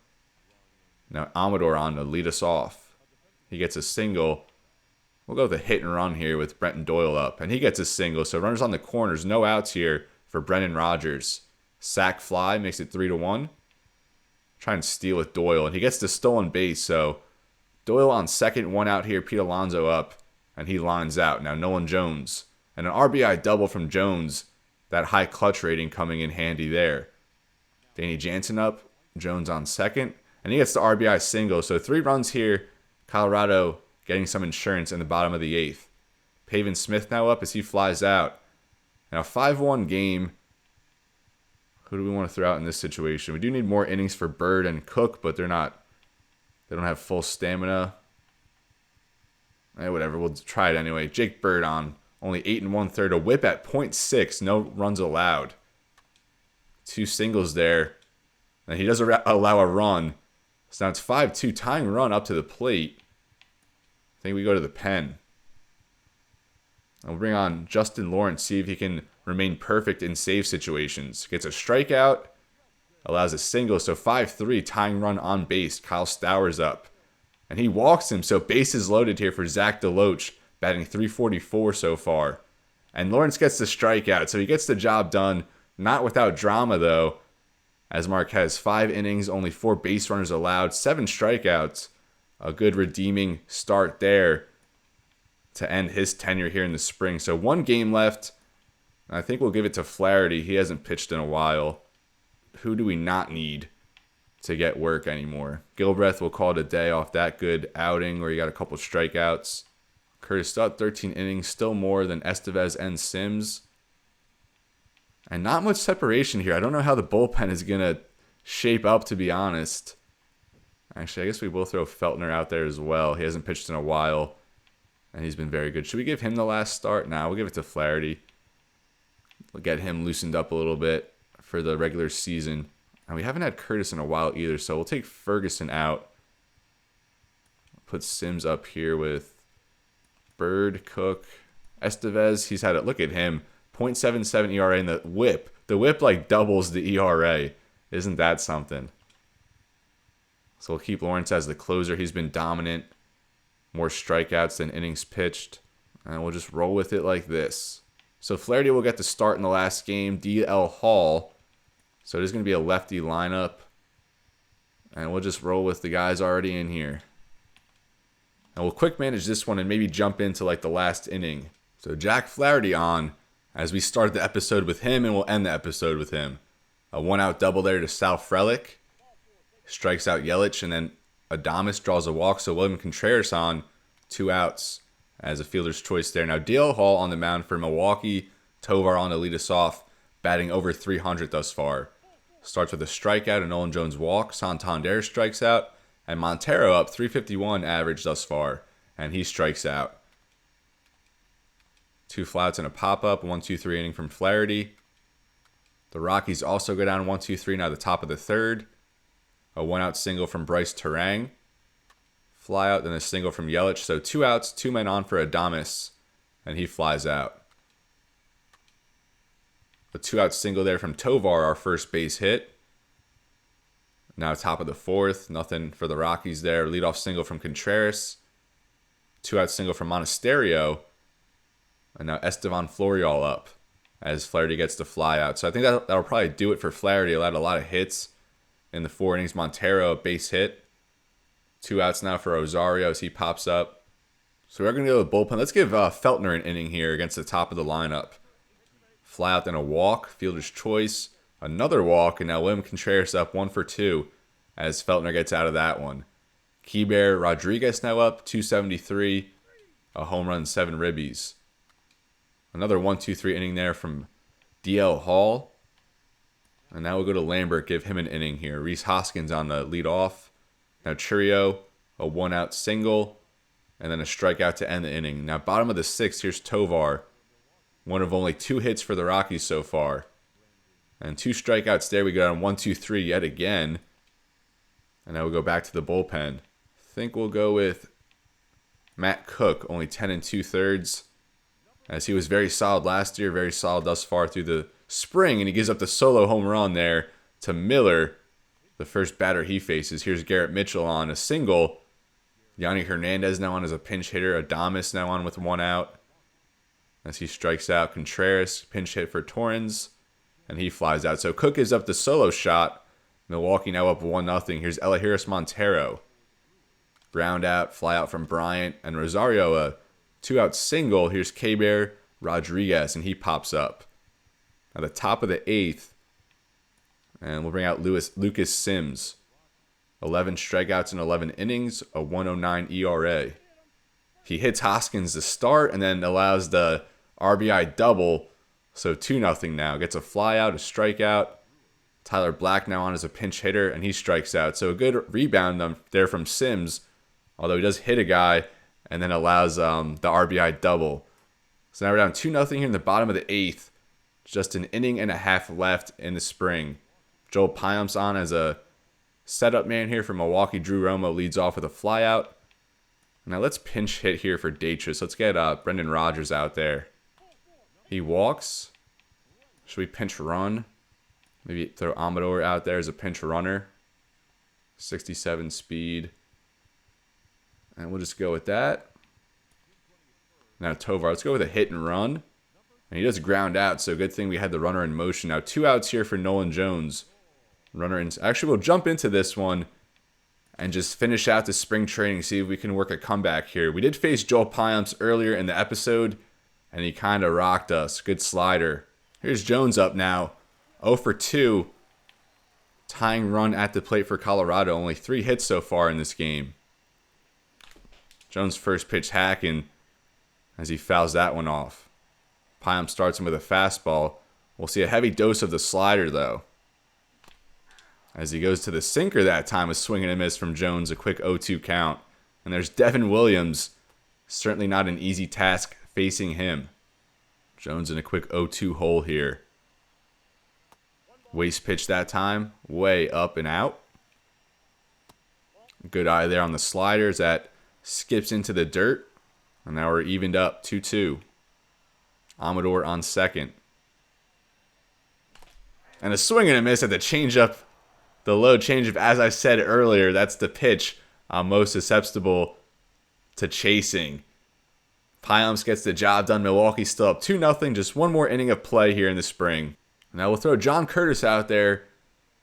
Now Amador on to lead us off. He gets a single. We'll go with a hit and run here with Brenton Doyle up. And he gets a single. So runners on the corners. No outs here for Brendan Rodgers. Sack fly makes it 3-1. Try and steal with Doyle. And he gets the stolen base. So Doyle on second. 1 out here. Pete Alonso up. And he lines out. Now Nolan Jones. And an RBI double from Jones. That high clutch rating coming in handy there. Danny Jansen up. Jones on second. And he gets the RBI single. So 3 runs here. Colorado getting some insurance in the bottom of the 8th. Pavin Smith now up as he flies out. Now 5-1 game. Who do we want to throw out in this situation? We do need more innings for Bird and Cook, but they don't have full stamina. Whatever, we'll try it anyway. Jake Bird on. Only 8 1/3. A whip at .6. No runs allowed. 2 singles there. And he does allow a run. So now it's 5-2. Tying run up to the plate. I think we go to the pen. We'll bring on Justin Lawrence. See if he can remain perfect in save situations. Gets a strikeout. Allows a single. So 5-3. Tying run on base. Kyle Stowers up. And he walks him. So bases loaded here for Zach DeLoach. Batting .344 so far. And Lawrence gets the strikeout. So he gets the job done. Not without drama though. As Marquez, 5 innings, only 4 base runners allowed, 7 strikeouts. A good redeeming start there to end his tenure here in the spring. So 1 game left. I think we'll give it to Flaherty. He hasn't pitched in a while. Who do we not need to get work anymore? Gilbreth will call it a day off that good outing where he got a couple strikeouts. Curtis Stutt, 13 innings, still more than Estevez and Sims. And not much separation here. I don't know how the bullpen is going to shape up, to be honest. Actually, I guess we will throw Feltner out there as well. He hasn't pitched in a while, and he's been very good. Should we give him the last start? Nah, we'll give it to Flaherty. We'll get him loosened up a little bit for the regular season. And we haven't had Curtis in a while either, so we'll take Ferguson out. Put Sims up here with Bird, Cook, Estevez. He's had it. Look at him. .77 ERA and the whip. The whip like doubles the ERA. Isn't that something? So we'll keep Lawrence as the closer. He's been dominant. More strikeouts than innings pitched. And we'll just roll with it like this. So Flaherty will get the start in the last game. DL Hall. So it is going to be a lefty lineup. And we'll just roll with the guys already in here. And we'll quick manage this one and maybe jump into like the last inning. So Jack Flaherty on. As we start the episode with him, and we'll end the episode with him. A 1-out double there to Sal Frelick. Strikes out Yelich, and then Adames draws a walk. So William Contreras on. 2 outs as a fielder's choice there. Now DL Hall on the mound for Milwaukee. Tovar on to lead us off. Batting over .300 thus far. Starts with a strikeout, and Nolan Jones walk. Santander strikes out. And Montero up .351 average thus far. And he strikes out. 2 flouts and a pop-up, 1-2-3 inning from Flaherty. The Rockies also go down 1-2-3 now the top of the 3rd. A 1-out single from Bryce Terang. Fly out, then a single from Yelich. So 2 outs, 2 men on for Adames, and he flies out. A 2-out single there from Tovar, our first base hit. Now top of the 4th, nothing for the Rockies there. Leadoff single from Contreras. 2-out single from Monasterio. And now Estevan Florial up as Flaherty gets the fly out. So I think that'll probably do it for Flaherty. Allowed a lot of hits in the 4 innings. Montero, a base hit. 2 outs now for Rosario as he pops up. So we're going to go to the bullpen. Let's give Feltner an inning here against the top of the lineup. Fly out, then a walk. Fielder's choice. Another walk. And now William Contreras up 1 for 2 as Feltner gets out of that one. Keibert Rodriguez now up, 273. A home run, 7 ribbies. Another 1-2-3 inning there from DL Hall. And now we'll go to Lambert, give him an inning here. Rhys Hoskins on the leadoff. Now Churio, a 1-out single, and then a strikeout to end the inning. Now bottom of the 6th, here's Tovar. One of only 2 hits for the Rockies so far. And 2 strikeouts there. We go down 1-2-3 yet again. And now we'll go back to the bullpen. I think we'll go with Matt Cook, only 10 2/3. As he was very solid last year, very solid thus far through the spring. And he gives up the solo home run there to Miller, the first batter he faces. Here's Garrett Mitchell on a single. Yanquiel Fernandez now on as a pinch hitter. Adames now on with 1 out. As he strikes out Contreras, pinch hit for Torrens. And he flies out. So Cook gives up the solo shot. Milwaukee now up 1-0. Here's Elahiris Montero. Ground out, fly out from Bryant. And Rosario, a 2-out single. Here's Keibert Rodriguez, and he pops up. At the top of the 8th. And we'll bring out Lucas Sims. 11 strikeouts in 11 innings, a 1.09 ERA. He hits Hoskins to start and then allows the RBI double. So 2-0 now. Gets a fly out, a strikeout. Tyler Black now on as a pinch hitter, and he strikes out. So a good rebound there from Sims, although he does hit a guy and then allows the RBI double. So now we're down 2-0 here in the bottom of the 8th. Just an inning and a half left in the spring. Joel Payamps on as a setup man here for Milwaukee. Drew Romo leads off with a flyout. Now let's pinch hit here for Daytrus. Let's get Brendan Rodgers out there. He walks. Should we pinch run? Maybe throw Amador out there as a pinch runner. 67 speed. And we'll just go with that. Now Tovar. Let's go with a hit and run. And he does ground out, so good thing we had the runner in motion. Now 2 outs here for Nolan Jones. Runner in. Actually, we'll jump into this one and just finish out the spring training, see if we can work a comeback here. We did face Joel Payamps earlier in the episode, and he kind of rocked us. Good slider. Here's Jones up now. 0 for 2. Tying run at the plate for Colorado. Only 3 hits so far in this game. Jones' first pitch hacking as he fouls that one off. Payamps starts him with a fastball. We'll see a heavy dose of the slider, though. As he goes to the sinker that time, a swing and a miss from Jones, a quick 0-2 count. And there's Devin Williams. Certainly not an easy task facing him. Jones in a quick 0-2 hole here. Waste pitch that time, way up and out. Good eye there on the sliders. That skips into the dirt. And now we're evened up, 2-2. Amador on second. And a swing and a miss at the changeup. The low changeup, as I said earlier, that's the pitch I'm most susceptible to chasing. Payamps gets the job done. Milwaukee's still up 2-0. Just one more inning of play here in the spring. Now we'll throw John Curtis out there.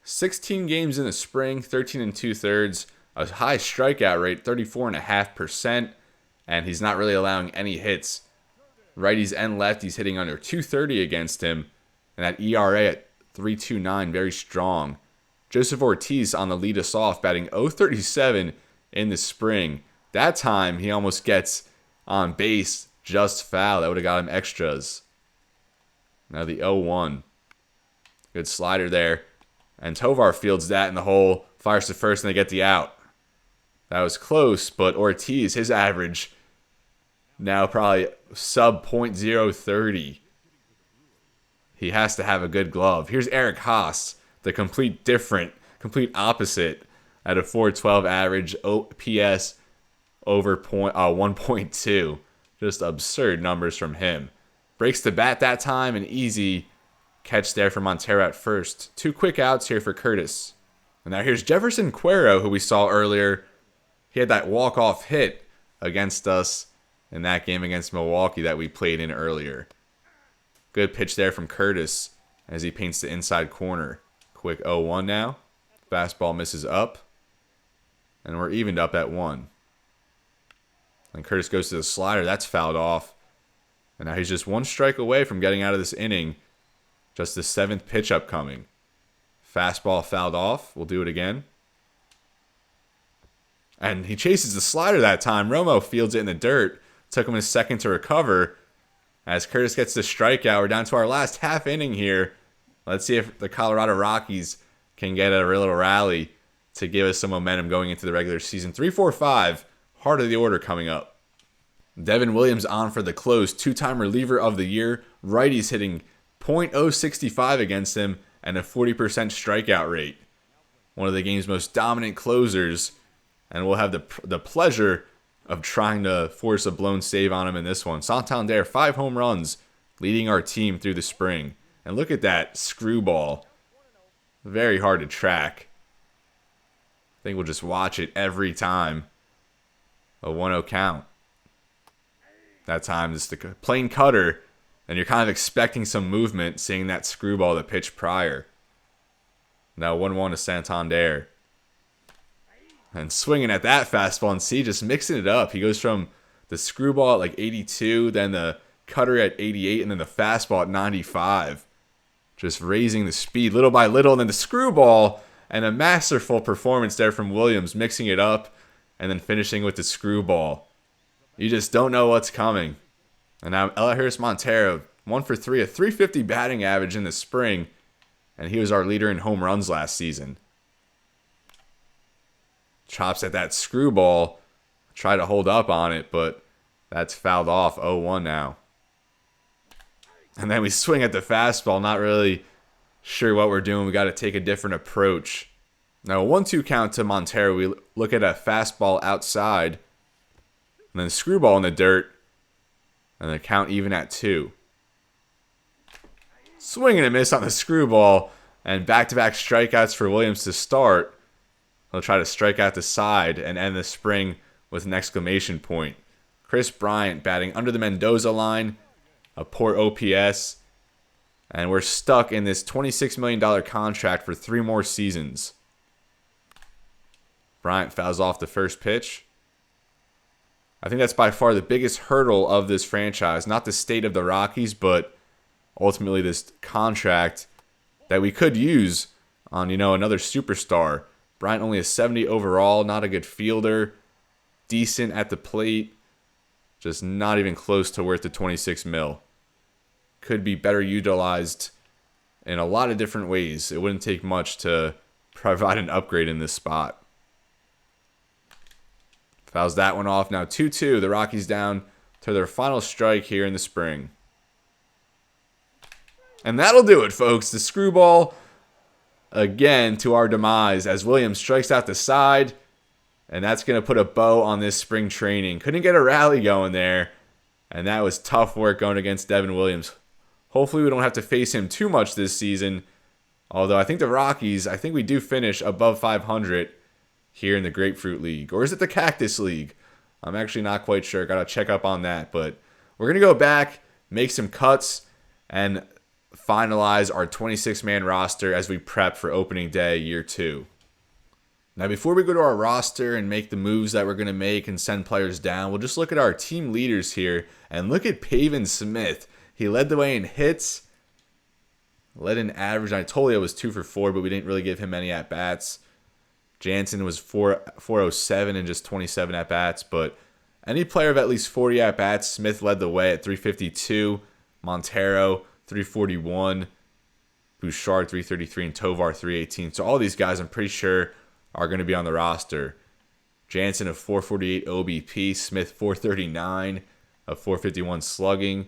16 games in the spring, 13 2/3. A high strikeout rate, 34.5%. And he's not really allowing any hits. Righties and lefties hitting under 230 against him. And that ERA at 3.29, very strong. Joseph Ortiz on the lead us off, batting .037 in the spring. That time, he almost gets on base, just foul. That would have got him extras. Now the 0-1. Good slider there. And Tovar fields that in the hole, fires to first, and they get the out. That was close, but Ortiz, his average, now probably sub .030. He has to have a good glove. Here's Eric Haas, the complete opposite at a .412 average, OPS over 1.2. Just absurd numbers from him. Breaks the bat that time, an easy catch there for Montero at first. 2 quick outs here for Curtis. And now here's Jefferson Cuero, who we saw earlier. He had that walk-off hit against us in that game against Milwaukee that we played in earlier. Good pitch there from Curtis as he paints the inside corner. Quick 0-1 now. Fastball misses up. And we're evened up at 1. And Curtis goes to the slider. That's fouled off. And now he's just 1 strike away from getting out of this inning. Just the 7th pitch upcoming. Fastball fouled off. We'll do it again. And he chases the slider that time. Romo fields it in the dirt. Took him a second to recover. As Curtis gets the strikeout, we're down to our last half inning here. Let's see if the Colorado Rockies can get a little rally to give us some momentum going into the regular season. 3-4-5, heart of the order coming up. Devin Williams on for the close, two-time reliever of the year. Righties hitting .065 against him and a 40% strikeout rate. One of the game's most dominant closers, and we'll have the pleasure of trying to force a blown save on him in this one. Santander, 5 home runs, leading our team through the spring. And look at that screwball. Very hard to track. I think we'll just watch it every time. A 1-0 count. That time is the plain cutter, and you're kind of expecting some movement, seeing that screwball that pitched prior. Now 1-1 to Santander. And swinging at that fastball, and see, just mixing it up. He goes from the screwball at like 82, then the cutter at 88, and then the fastball at 95. Just raising the speed little by little, and then the screwball, and a masterful performance there from Williams, mixing it up, and then finishing with the screwball. You just don't know what's coming. And now Eleuteris Montero, 1 for 3, a .350 batting average in the spring, and he was our leader in home runs last season. Chops at that screwball, try to hold up on it, but that's fouled off. 0-1 now. And then we swing at the fastball, not really sure what we're doing. We got to take a different approach. Now, a 1-2 count to Montero. We look at a fastball outside, and then screwball in the dirt, and the count even at 2. Swing and a miss on the screwball, and back-to-back strikeouts for Williams to start. He'll try to strike out the side and end the spring with an exclamation point. Chris Bryant batting under the Mendoza line, a poor OPS, and we're stuck in this $26 million contract for 3 more seasons. Bryant fouls off the first pitch. I think that's by far the biggest hurdle of this franchise. Not the state of the Rockies, but ultimately this contract that we could use on, another superstar. Bryant only a 70 overall, not a good fielder, decent at the plate, just not even close to worth the 26 mil. Could be better utilized in a lot of different ways. It wouldn't take much to provide an upgrade in this spot. Fouls that one off. Now 2-2. The Rockies down to their final strike here in the spring. And that'll do it, folks. The screwball again to our demise as Williams strikes out the side. And that's going to put a bow on this spring training. Couldn't get a rally going there. And that was tough work going against Devin Williams. Hopefully we don't have to face him too much this season. Although I think the Rockies, we do finish above 500 here in the Grapefruit League. Or is it the Cactus League? I'm actually not quite sure. Got to check up on that. But we're going to go back, make some cuts, and finalize our 26-man roster as we prep for opening day year 2. Now, before we go to our roster and make the moves that we're going to make and send players down, we'll just look at our team leaders here and look at Pavin Smith. He led the way in hits, led in average. I told you it was 2 for 4, but we didn't really give him any at-bats. Jansen was 407 and just 27 at-bats, but any player of at least 40 at-bats, Smith led the way at 352, Montero 341, Bouchard 333, and Tovar 318. So all these guys I'm pretty sure are going to be on the roster. Jansen of 448 OBP, Smith 439 of 451 slugging.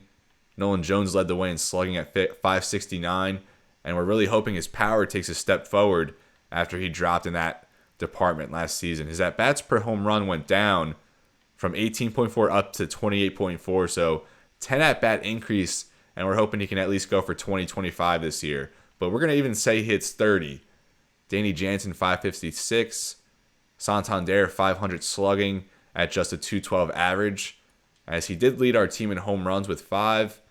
Nolan Jones led the way in slugging at 569, and we're really hoping his power takes a step forward after he dropped in that department last season. His at-bats per home run went down from 18.4 up to 28.4, so 10 at-bat increase, and we're hoping he can at least go for 20-25 this year. But we're going to even say he hits 30. Danny Jansen, 556. Santander, 500 slugging at just a 212 average, as he did lead our team in home runs with 5.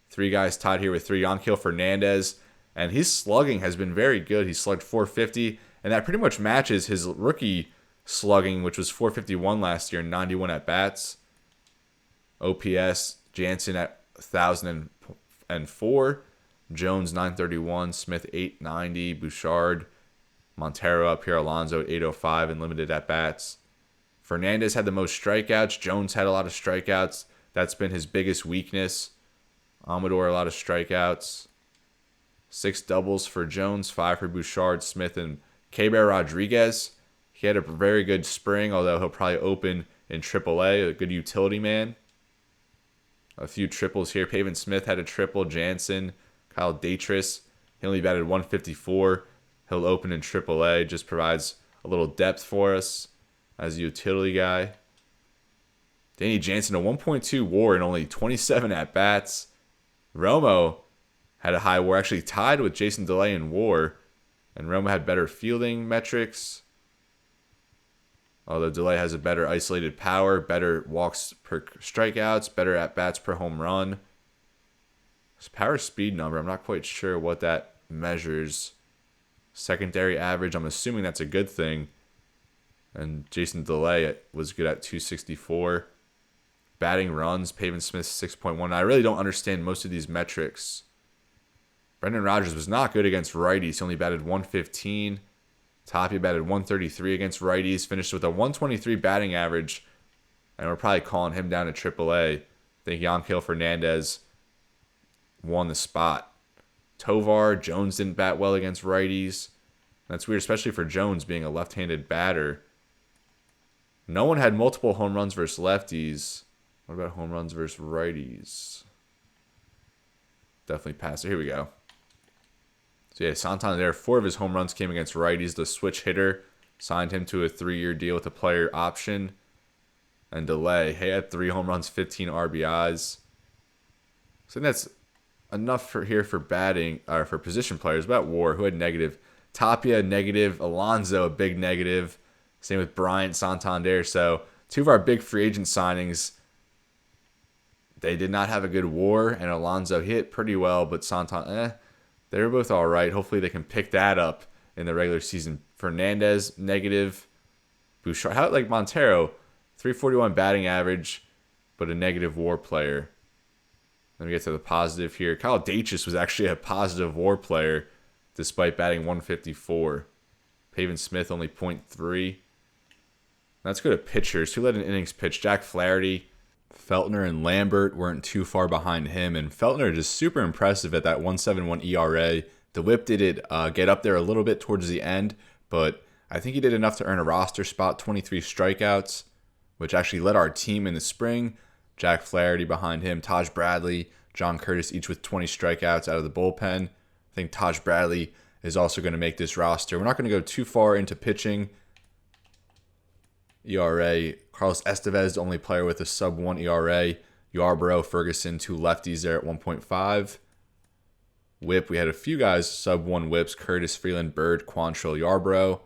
3 guys tied here with 3. Yanquiel Fernandez, and his slugging has been very good. He slugged 450, and that pretty much matches his rookie slugging, which was 451 last year, 91 at-bats. OPS, Jansen at 1,004. Jones, 931. Smith, 890. Bouchard, Montero up here. Alonso, 805 and limited at-bats. Fernandez had the most strikeouts. Jones had a lot of strikeouts. That's been his biggest weakness. Amador, a lot of strikeouts. 6 doubles for Jones, 5 for Bouchard, Smith, and Keber Rodriguez. He had a very good spring, although he'll probably open in AAA, a good utility man. A few triples here. Pavin Smith had a triple. Jansen, Kyle Datris. He only batted 154. He'll open in AAA. Just provides a little depth for us as a utility guy. Danny Jansen, a 1.2 WAR and only 27 at-bats. Romo had a high WAR, actually tied with Jason DeLay in WAR. And Romo had better fielding metrics. Although DeLay has a better isolated power, better walks per strikeouts, better at-bats per home run. His power speed number, I'm not quite sure what that measures. Secondary average, I'm assuming that's a good thing. And Jason DeLay was good at 264. Batting runs, Pavin Smith 6.1. I really don't understand most of these metrics. Brendan Rodgers was not good against righties. He only batted 115. Tapia batted 133 against righties. Finished with a 123 batting average. And we're probably calling him down to AAA. I think Yanquiel Fernandez won the spot. Tovar, Jones didn't bat well against righties. That's weird, especially for Jones being a left-handed batter. No one had multiple home runs versus lefties. What about home runs versus righties? Definitely passed it. Here we go. So yeah, Santander, 4 of his home runs came against righties. The switch hitter signed him to a 3-year deal with a player option. And DeLay, he had 3 home runs, 15 RBIs. So that's enough for batting, or for position players. About WAR, who had negative. Tapia, negative. Alonso, a big negative. Same with Bryant, Santander. So 2 of our big free agent signings, they did not have a good WAR. And Alonso hit pretty well, but Santander, they were both all right. Hopefully they can pick that up in the regular season. Fernandez, negative. Bouchard, how like Montero, 341 batting average, but a negative WAR player. Let me get to the positive here. Kyle Datris was actually a positive WAR player, despite batting 154. Pavin Smith only 0.3. Let's go to pitchers. Who led in innings pitched? Jack Flaherty. Feltner and Lambert weren't too far behind him, and Feltner just super impressive at that 1.71 ERA. The whip did get up there a little bit towards the end, but I think he did enough to earn a roster spot, 23 strikeouts, which actually led our team in the spring. Jack Flaherty behind him, Taj Bradley, John Curtis, each with 20 strikeouts out of the bullpen. I think Taj Bradley is also going to make this roster. We're not going to go too far into pitching. ERA, Carlos Estevez, the only player with a sub-1 ERA. Yarbrough, Ferguson, 2 lefties there at 1.5. Whip, we had a few guys sub-1 whips. Curtis, Freeland, Bird, Quantrill, Yarbrough.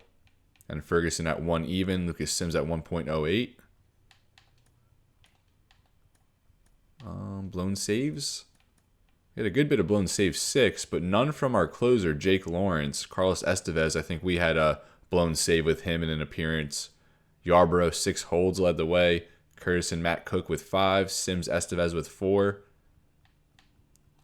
And Ferguson at 1 even. Lucas Sims at 1.08. Blown saves. We had a good bit of blown saves, 6, but none from our closer, Jake Lawrence. Carlos Estevez, I think we had a blown save with him in an appearance. Yarbrough, 6 holds led the way. Curtis and Matt Cook with 5. Sims, Estevez with 4.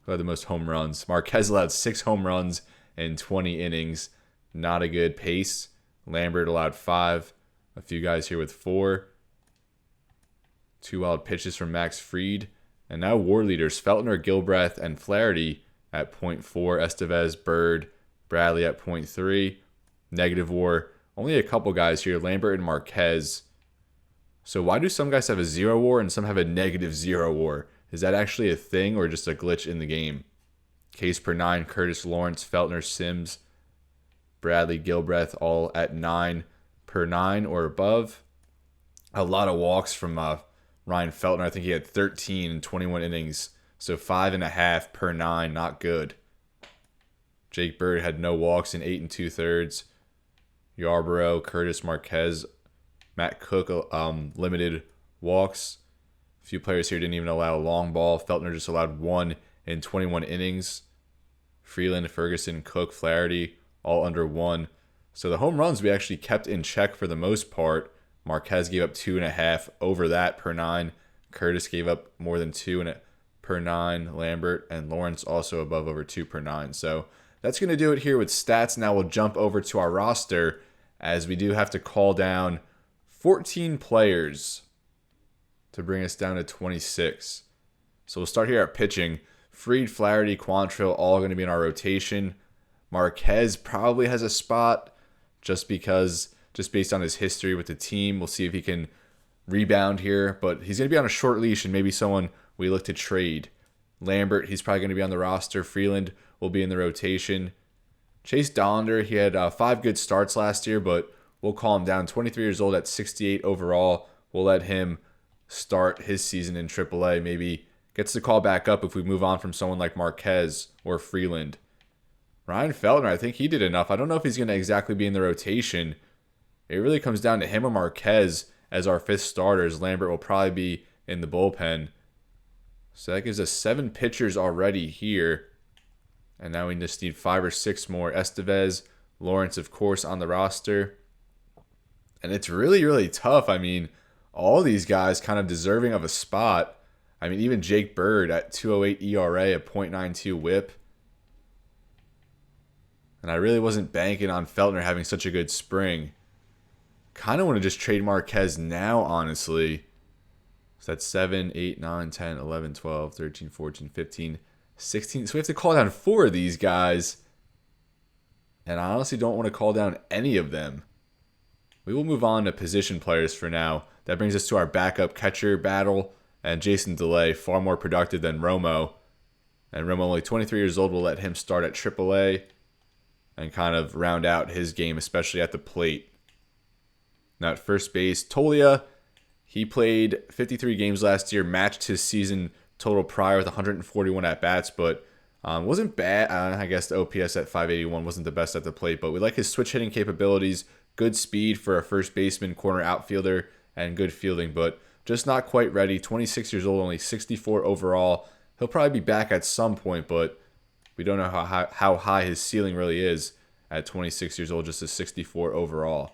Who had the most home runs? Marquez allowed 6 home runs in 20 innings. Not a good pace. Lambert allowed 5. A few guys here with 4. 2 wild pitches from Max Fried. And now WAR leaders, Feltner, Gilbreth, and Flaherty at 0.4. Estevez, Bird, Bradley at 0.3. Negative WAR. Only a couple guys here, Lambert and Marquez. So why do some guys have a 0 WAR and some have a negative 0 WAR? Is that actually a thing or just a glitch in the game? Case per 9, Curtis, Lawrence, Feltner, Sims, Bradley, Gilbreth, all at 9 per 9 or above. A lot of walks from Ryan Feltner. I think he had 13 in 21 innings. So 5.5 per 9, not good. Jake Bird had no walks in 8 2/3. Yarbrough, Curtis, Marquez, Matt Cook, limited walks. A few players here didn't even allow a long ball. Feltner just allowed 1 in 21 innings. Freeland, Ferguson, Cook, Flaherty, all under 1. So the home runs we actually kept in check for the most part. Marquez gave up 2.5 over that per 9. Curtis gave up more than 2 per 9. Lambert and Lawrence also above over 2 per 9. So that's going to do it here with stats. Now we'll jump over to our roster, as we do have to call down 14 players to bring us down to 26. So we'll start here at pitching. Fried, Flaherty, Quantrill, all going to be in our rotation. Marquez probably has a spot just based on his history with the team. We'll see if he can rebound here, but he's going to be on a short leash and maybe someone we look to trade. Lambert, he's probably going to be on the roster. Freeland will be in the rotation. Chase Dollander, he had 5 good starts last year, but we'll call him down. 23 years old at 68 overall. We'll let him start his season in AAA. Maybe gets the call back up if we move on from someone like Marquez or Freeland. Ryan Feltner, I think he did enough. I don't know if he's going to exactly be in the rotation. It really comes down to him or Marquez as our 5th starters. Lambert will probably be in the bullpen. So that gives us 7 pitchers already here. And now we just need 5 or 6 more. Estevez, Lawrence, of course, on the roster. And it's really, really tough. I mean, all these guys kind of deserving of a spot. I mean, even Jake Bird at 2.08 ERA, a .92 whip. And I really wasn't banking on Feltner having such a good spring. Kind of want to just trade Marquez now, honestly. So that's 7, 8, 9, 10, 11, 12, 13, 14, 15, 16. So we have to call down 4 of these guys. And I honestly don't want to call down any of them. We will move on to position players for now. That brings us to our backup catcher battle. And Jason DeLay, far more productive than Romo. And Romo, only 23 years old, will let him start at AAA and kind of round out his game, especially at the plate. Now at first base, Tolia, he played 53 games last year, matched his season total prior with 141 at-bats, but wasn't bad. I guess the OPS at 581 wasn't the best at the plate, but we like his switch hitting capabilities, good speed for a first baseman, corner outfielder, and good fielding, but just not quite ready. 26 years old, only 64 overall. He'll probably be back at some point, but we don't know how high his ceiling really is at 26 years old, just a 64 overall.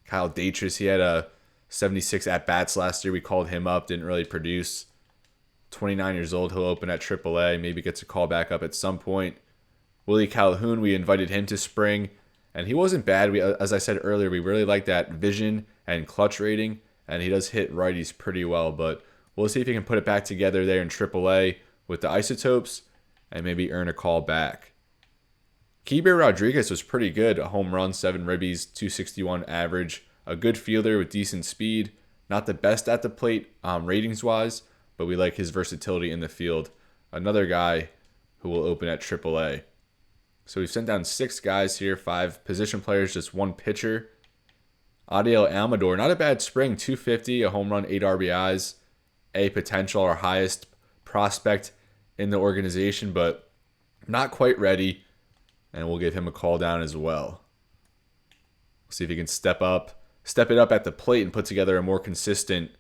Kyle Daytrus, he had a 76 at-bats last year. We called him up, didn't really produce. 29 years old, he'll open at AAA, maybe gets a call back up at some point. Willie Calhoun, we invited him to spring, and he wasn't bad. As I said earlier, we really like that vision and clutch rating, and he does hit righties pretty well, but we'll see if he can put it back together there in AAA with the isotopes and maybe earn a call back. Keibert Rodriguez was pretty good. A home run, 7 ribbies, 261 average. A good fielder with decent speed. Not the best at the plate ratings-wise, but we like his versatility in the field. Another guy who will open at AAA. So we've sent down 6 guys here, 5 position players, just 1 pitcher. Adiel Amador, not a bad spring, 250, a home run, 8 RBIs. A potential, our highest prospect in the organization, but not quite ready. And we'll give him a call down as well. See if he can step it up at the plate and put together a more consistent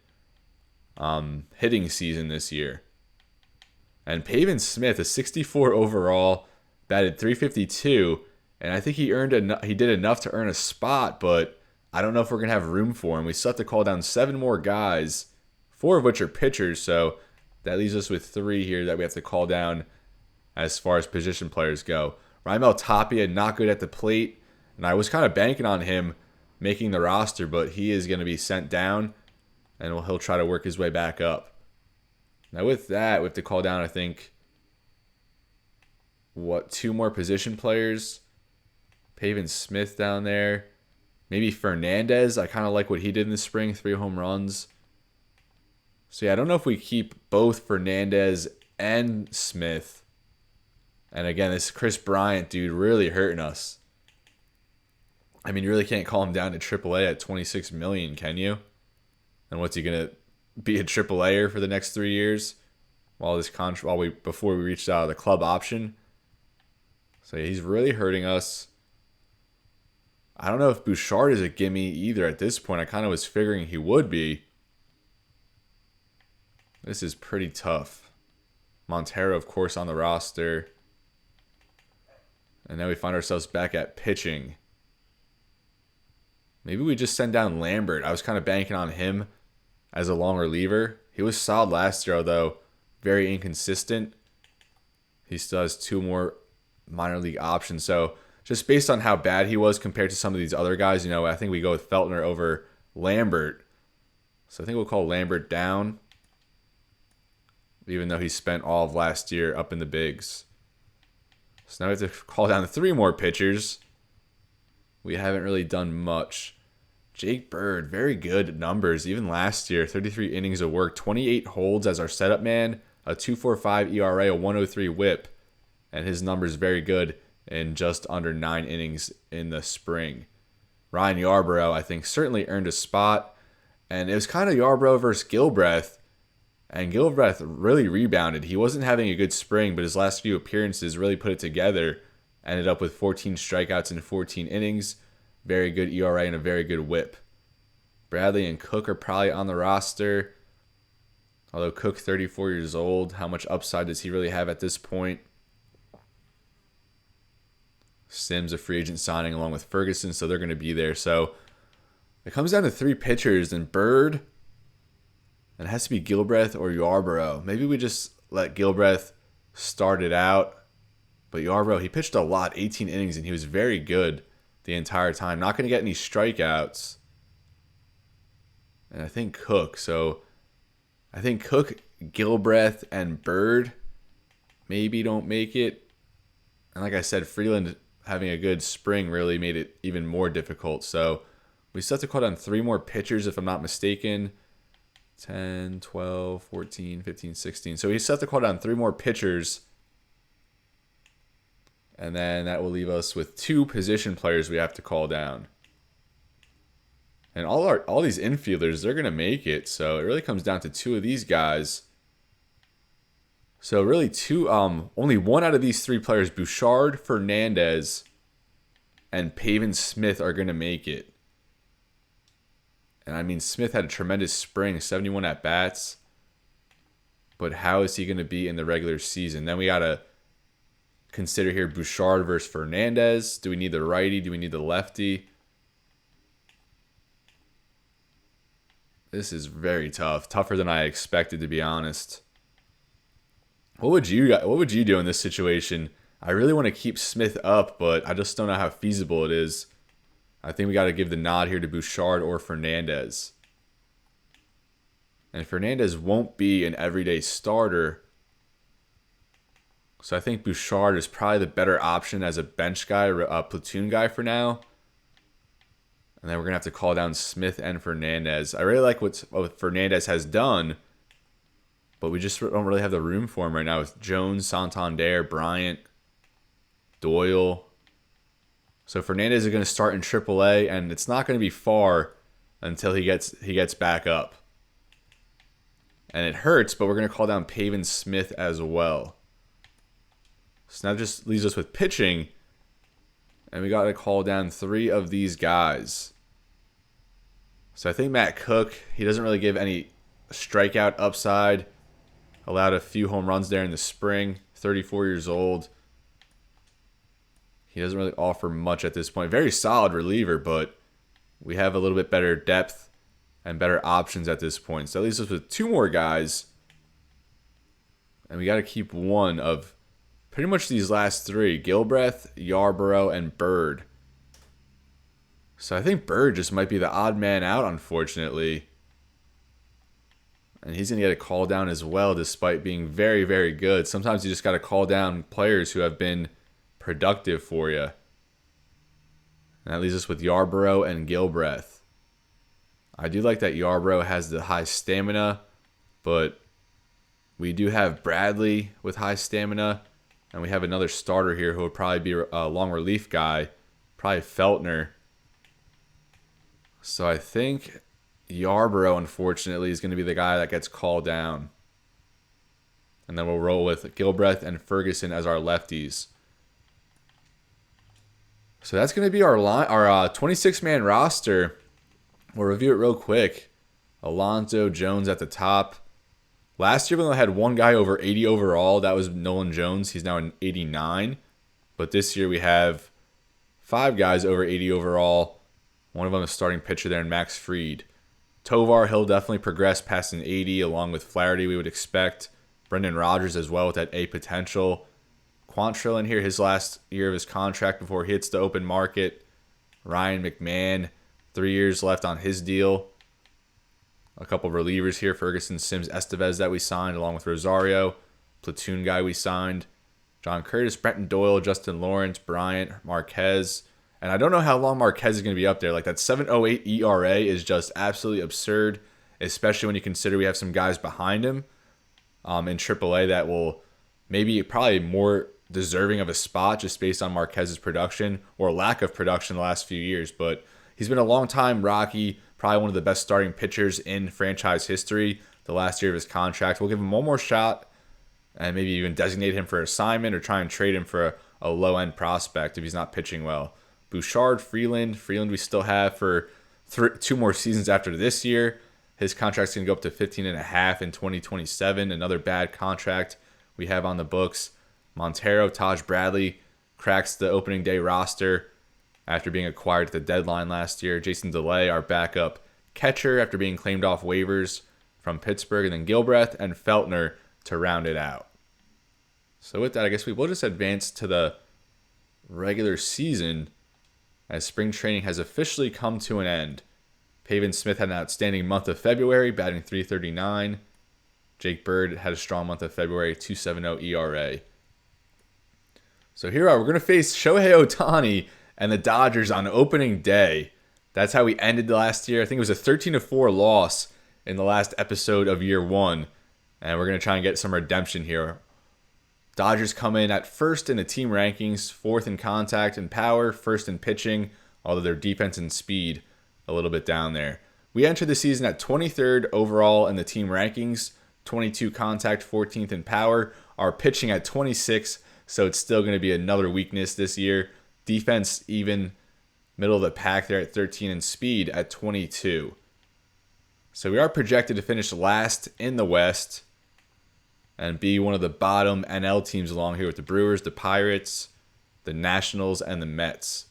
hitting season this year. And Pavin Smith, a 64 overall, batted .352, and I think he did enough to earn a spot, but I don't know if we're going to have room for him. We still have to call down 7 more guys, 4 of which are pitchers, so that leaves us with 3 here that we have to call down as far as position players go. Raimel Tapia, not good at the plate, and I was kind of banking on him making the roster, but he is going to be sent down, and he'll try to work his way back up. Now with that, we have to call down, I think, 2 more position players? Pavin Smith down there. Maybe Fernandez. I kind of like what he did in the spring, 3 home runs. So yeah, I don't know if we keep both Fernandez and Smith. And again, this Chris Bryant dude really hurting us. I mean, you really can't call him down to AAA at $26 million, can you? And what's he gonna be, a AAAer for the next 3 years? Before we reached out of the club option. So yeah, he's really hurting us. I don't know if Bouchard is a gimme either at this point. I kind of was figuring he would be. This is pretty tough. Montero, of course, on the roster. And now we find ourselves back at pitching. Maybe we just send down Lambert. I was kind of banking on him as a long reliever. He was solid last year, although very inconsistent. He still has 2 more minor league options. So just based on how bad he was compared to some of these other guys. I think we go with Feltner over Lambert. So I think we'll call Lambert down, even though he spent all of last year up in the bigs. So now we have to call down 3 more pitchers. We haven't really done much. Jake Bird, very good numbers. Even last year, 33 innings of work, 28 holds as our setup man, a 2.45 ERA, a 103 whip. And his numbers very good in just under 9 innings in the spring. Ryan Yarbrough, I think, certainly earned a spot. And it was kind of Yarbrough versus Gilbreth. And Gilbreth really rebounded. He wasn't having a good spring, but his last few appearances really put it together. Ended up with 14 strikeouts in 14 innings. Very good ERA and a very good whip. Bradley and Cook are probably on the roster. Although Cook, 34 years old, how much upside does he really have at this point? Sims, a free agent signing along with Ferguson, so they're going to be there. So it comes down to 3 pitchers, and Bird, and it has to be Gilbreth or Yarbrough. Maybe we just let Gilbreth start it out. But Yarbrough, he pitched a lot, 18 innings, and he was very good the entire time. Not going to get any strikeouts. And I think Cook. So I think Cook, Gilbreth, and Bird maybe don't make it. And like I said, Freeland having a good spring really made it even more difficult. So we still have to call down 3 more pitchers if I'm not mistaken. 10, 12, 14, 15, 16. So we still have to call down 3 more pitchers. And then that will leave us with 2 position players we have to call down. And all these infielders, they're going to make it. So it really comes down to 2 of these guys. So really only 1 out of these 3 players, Bouchard, Fernandez, and Pavin Smith, are going to make it. And I mean, Smith had a tremendous spring, 71 at-bats. But how is he going to be in the regular season? Then we got to consider here Bouchard versus Fernandez. Do we need the righty? Do we need the lefty? This is very tough. Tougher than I expected, to be honest. What would you do in this situation? I really want to keep Smith up, but I just don't know how feasible it is. I think we got to give the nod here to Bouchard or Fernandez. And Fernandez won't be an everyday starter. So I think Bouchard is probably the better option as a bench guy, a platoon guy for now. And then we're going to have to call down Smith and Fernandez. I really like what Fernandez has done, but we just don't really have the room for him right now with Jones, Santander, Bryant, Doyle. So Fernandez is going to start in AAA, and it's not going to be far until he gets back up. And it hurts, but we're going to call down Pavin Smith as well. So now just leaves us with pitching, and we got to call down 3 of these guys. So I think Matt Cook, he doesn't really give any strikeout upside. Allowed a few home runs there in the spring. 34 years old. He doesn't really offer much at this point. Very solid reliever, but we have a little bit better depth and better options at this point. So that leaves us with 2 more guys. And we got to keep 1 of pretty much these last 3. Gilbreth, Yarbrough, and Bird. So I think Bird just might be the odd man out, unfortunately. And he's going to get a call down as well, despite being very, very good. Sometimes you just got to call down players who have been productive for you. And that leaves us with Yarbrough and Gilbreth. I do like that Yarbrough has the high stamina, but we do have Bradley with high stamina, and we have another starter here who would probably be a long relief guy, probably Feltner. So I think Yarbrough, unfortunately, is going to be the guy that gets called down. And then we'll roll with Gilbreth and Ferguson as our lefties. So that's going to be our 26-man roster. We'll review it real quick. Alonso, Jones at the top. Last year we only had 1 guy over 80 overall. That was Nolan Jones. He's now an 89. But this year we have 5 guys over 80 overall. One of them is starting pitcher there in Max Fried. Tovar, he'll definitely progress past an 80 along with Flaherty we would expect. Brendan Rodgers as well with that A potential. Quantrill in here, his last year of his contract before he hits the open market. Ryan McMahon, 3 years left on his deal. A couple relievers here, Ferguson, Sims, Estevez that we signed, along with Rosario. Platoon guy we signed. John Curtis, Brenton Doyle, Justin Lawrence, Bryant, Marquez. And I don't know how long Marquez is going to be up there. Like, that 7.08 ERA is just absolutely absurd, especially when you consider we have some guys behind him in AAA that will probably more deserving of a spot just based on Marquez's production or lack of production the last few years. But he's been a long-time Rocky, probably one of the best starting pitchers in franchise history the last year of his contract. We'll give him one more shot and maybe even designate him for assignment or try and trade him for a low-end prospect if he's not pitching well. Bouchard, Freeland we still have for 2 more seasons after this year. His contract's going to go up to 15.5 in 2027. Another bad contract we have on the books. Montero, Taj Bradley cracks the opening day roster after being acquired at the deadline last year. Jason DeLay, our backup catcher, after being claimed off waivers from Pittsburgh. And then Gilbreth and Feltner to round it out. So with that, I guess we will just advance to the regular season as spring training has officially come to an end. Pavin Smith had an outstanding month of February, batting .339. Jake Bird had a strong month of February, 2.70 ERA. So here we're going to face Shohei Ohtani and the Dodgers on opening day. That's how we ended last year. I think it was a 13-4 loss in the last episode of year 1. And we're going to try and get some redemption here. Dodgers come in at first in the team rankings, 4th in contact and power, 1st in pitching, although their defense and speed a little bit down there. We entered the season at 23rd overall in the team rankings, 22 contact, 14th in power. Our pitching at 26, so it's still going to be another weakness this year. Defense even middle of the pack there at 13 and speed at 22. So we are projected to finish last in the West and be one of the bottom NL teams along here with the Brewers, the Pirates, the Nationals, and the Mets.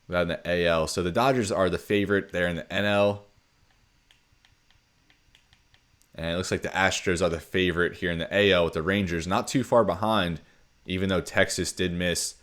Without in the AL. So the Dodgers are the favorite there in the NL. And it looks like the Astros are the favorite here in the AL with the Rangers not too far behind, even though Texas did miss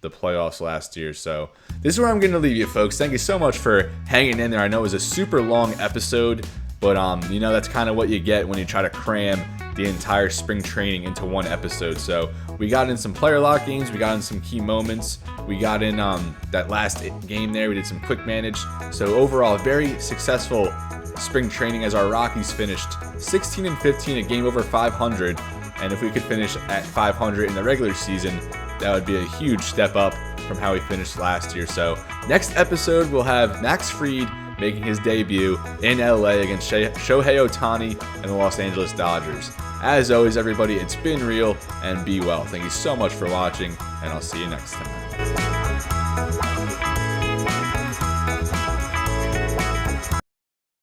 the playoffs last year. So this is where I'm going to leave you, folks. Thank you so much for hanging in there. I know it was a super long episode, but that's kind of what you get when you try to cram the entire spring training into one episode. So we got in some player lock games, we got in some key moments, we got in that last game there, we did some quick manage. So overall, very successful spring training as our Rockies finished 16-15, a game over 500. And if we could finish at 500 in the regular season, that would be a huge step up from how we finished last year. So next episode, we'll have Max Fried making his debut in LA against Shohei Ohtani and the Los Angeles Dodgers. As always, everybody, it's been real and be well. Thank you so much for watching, and I'll see you next time.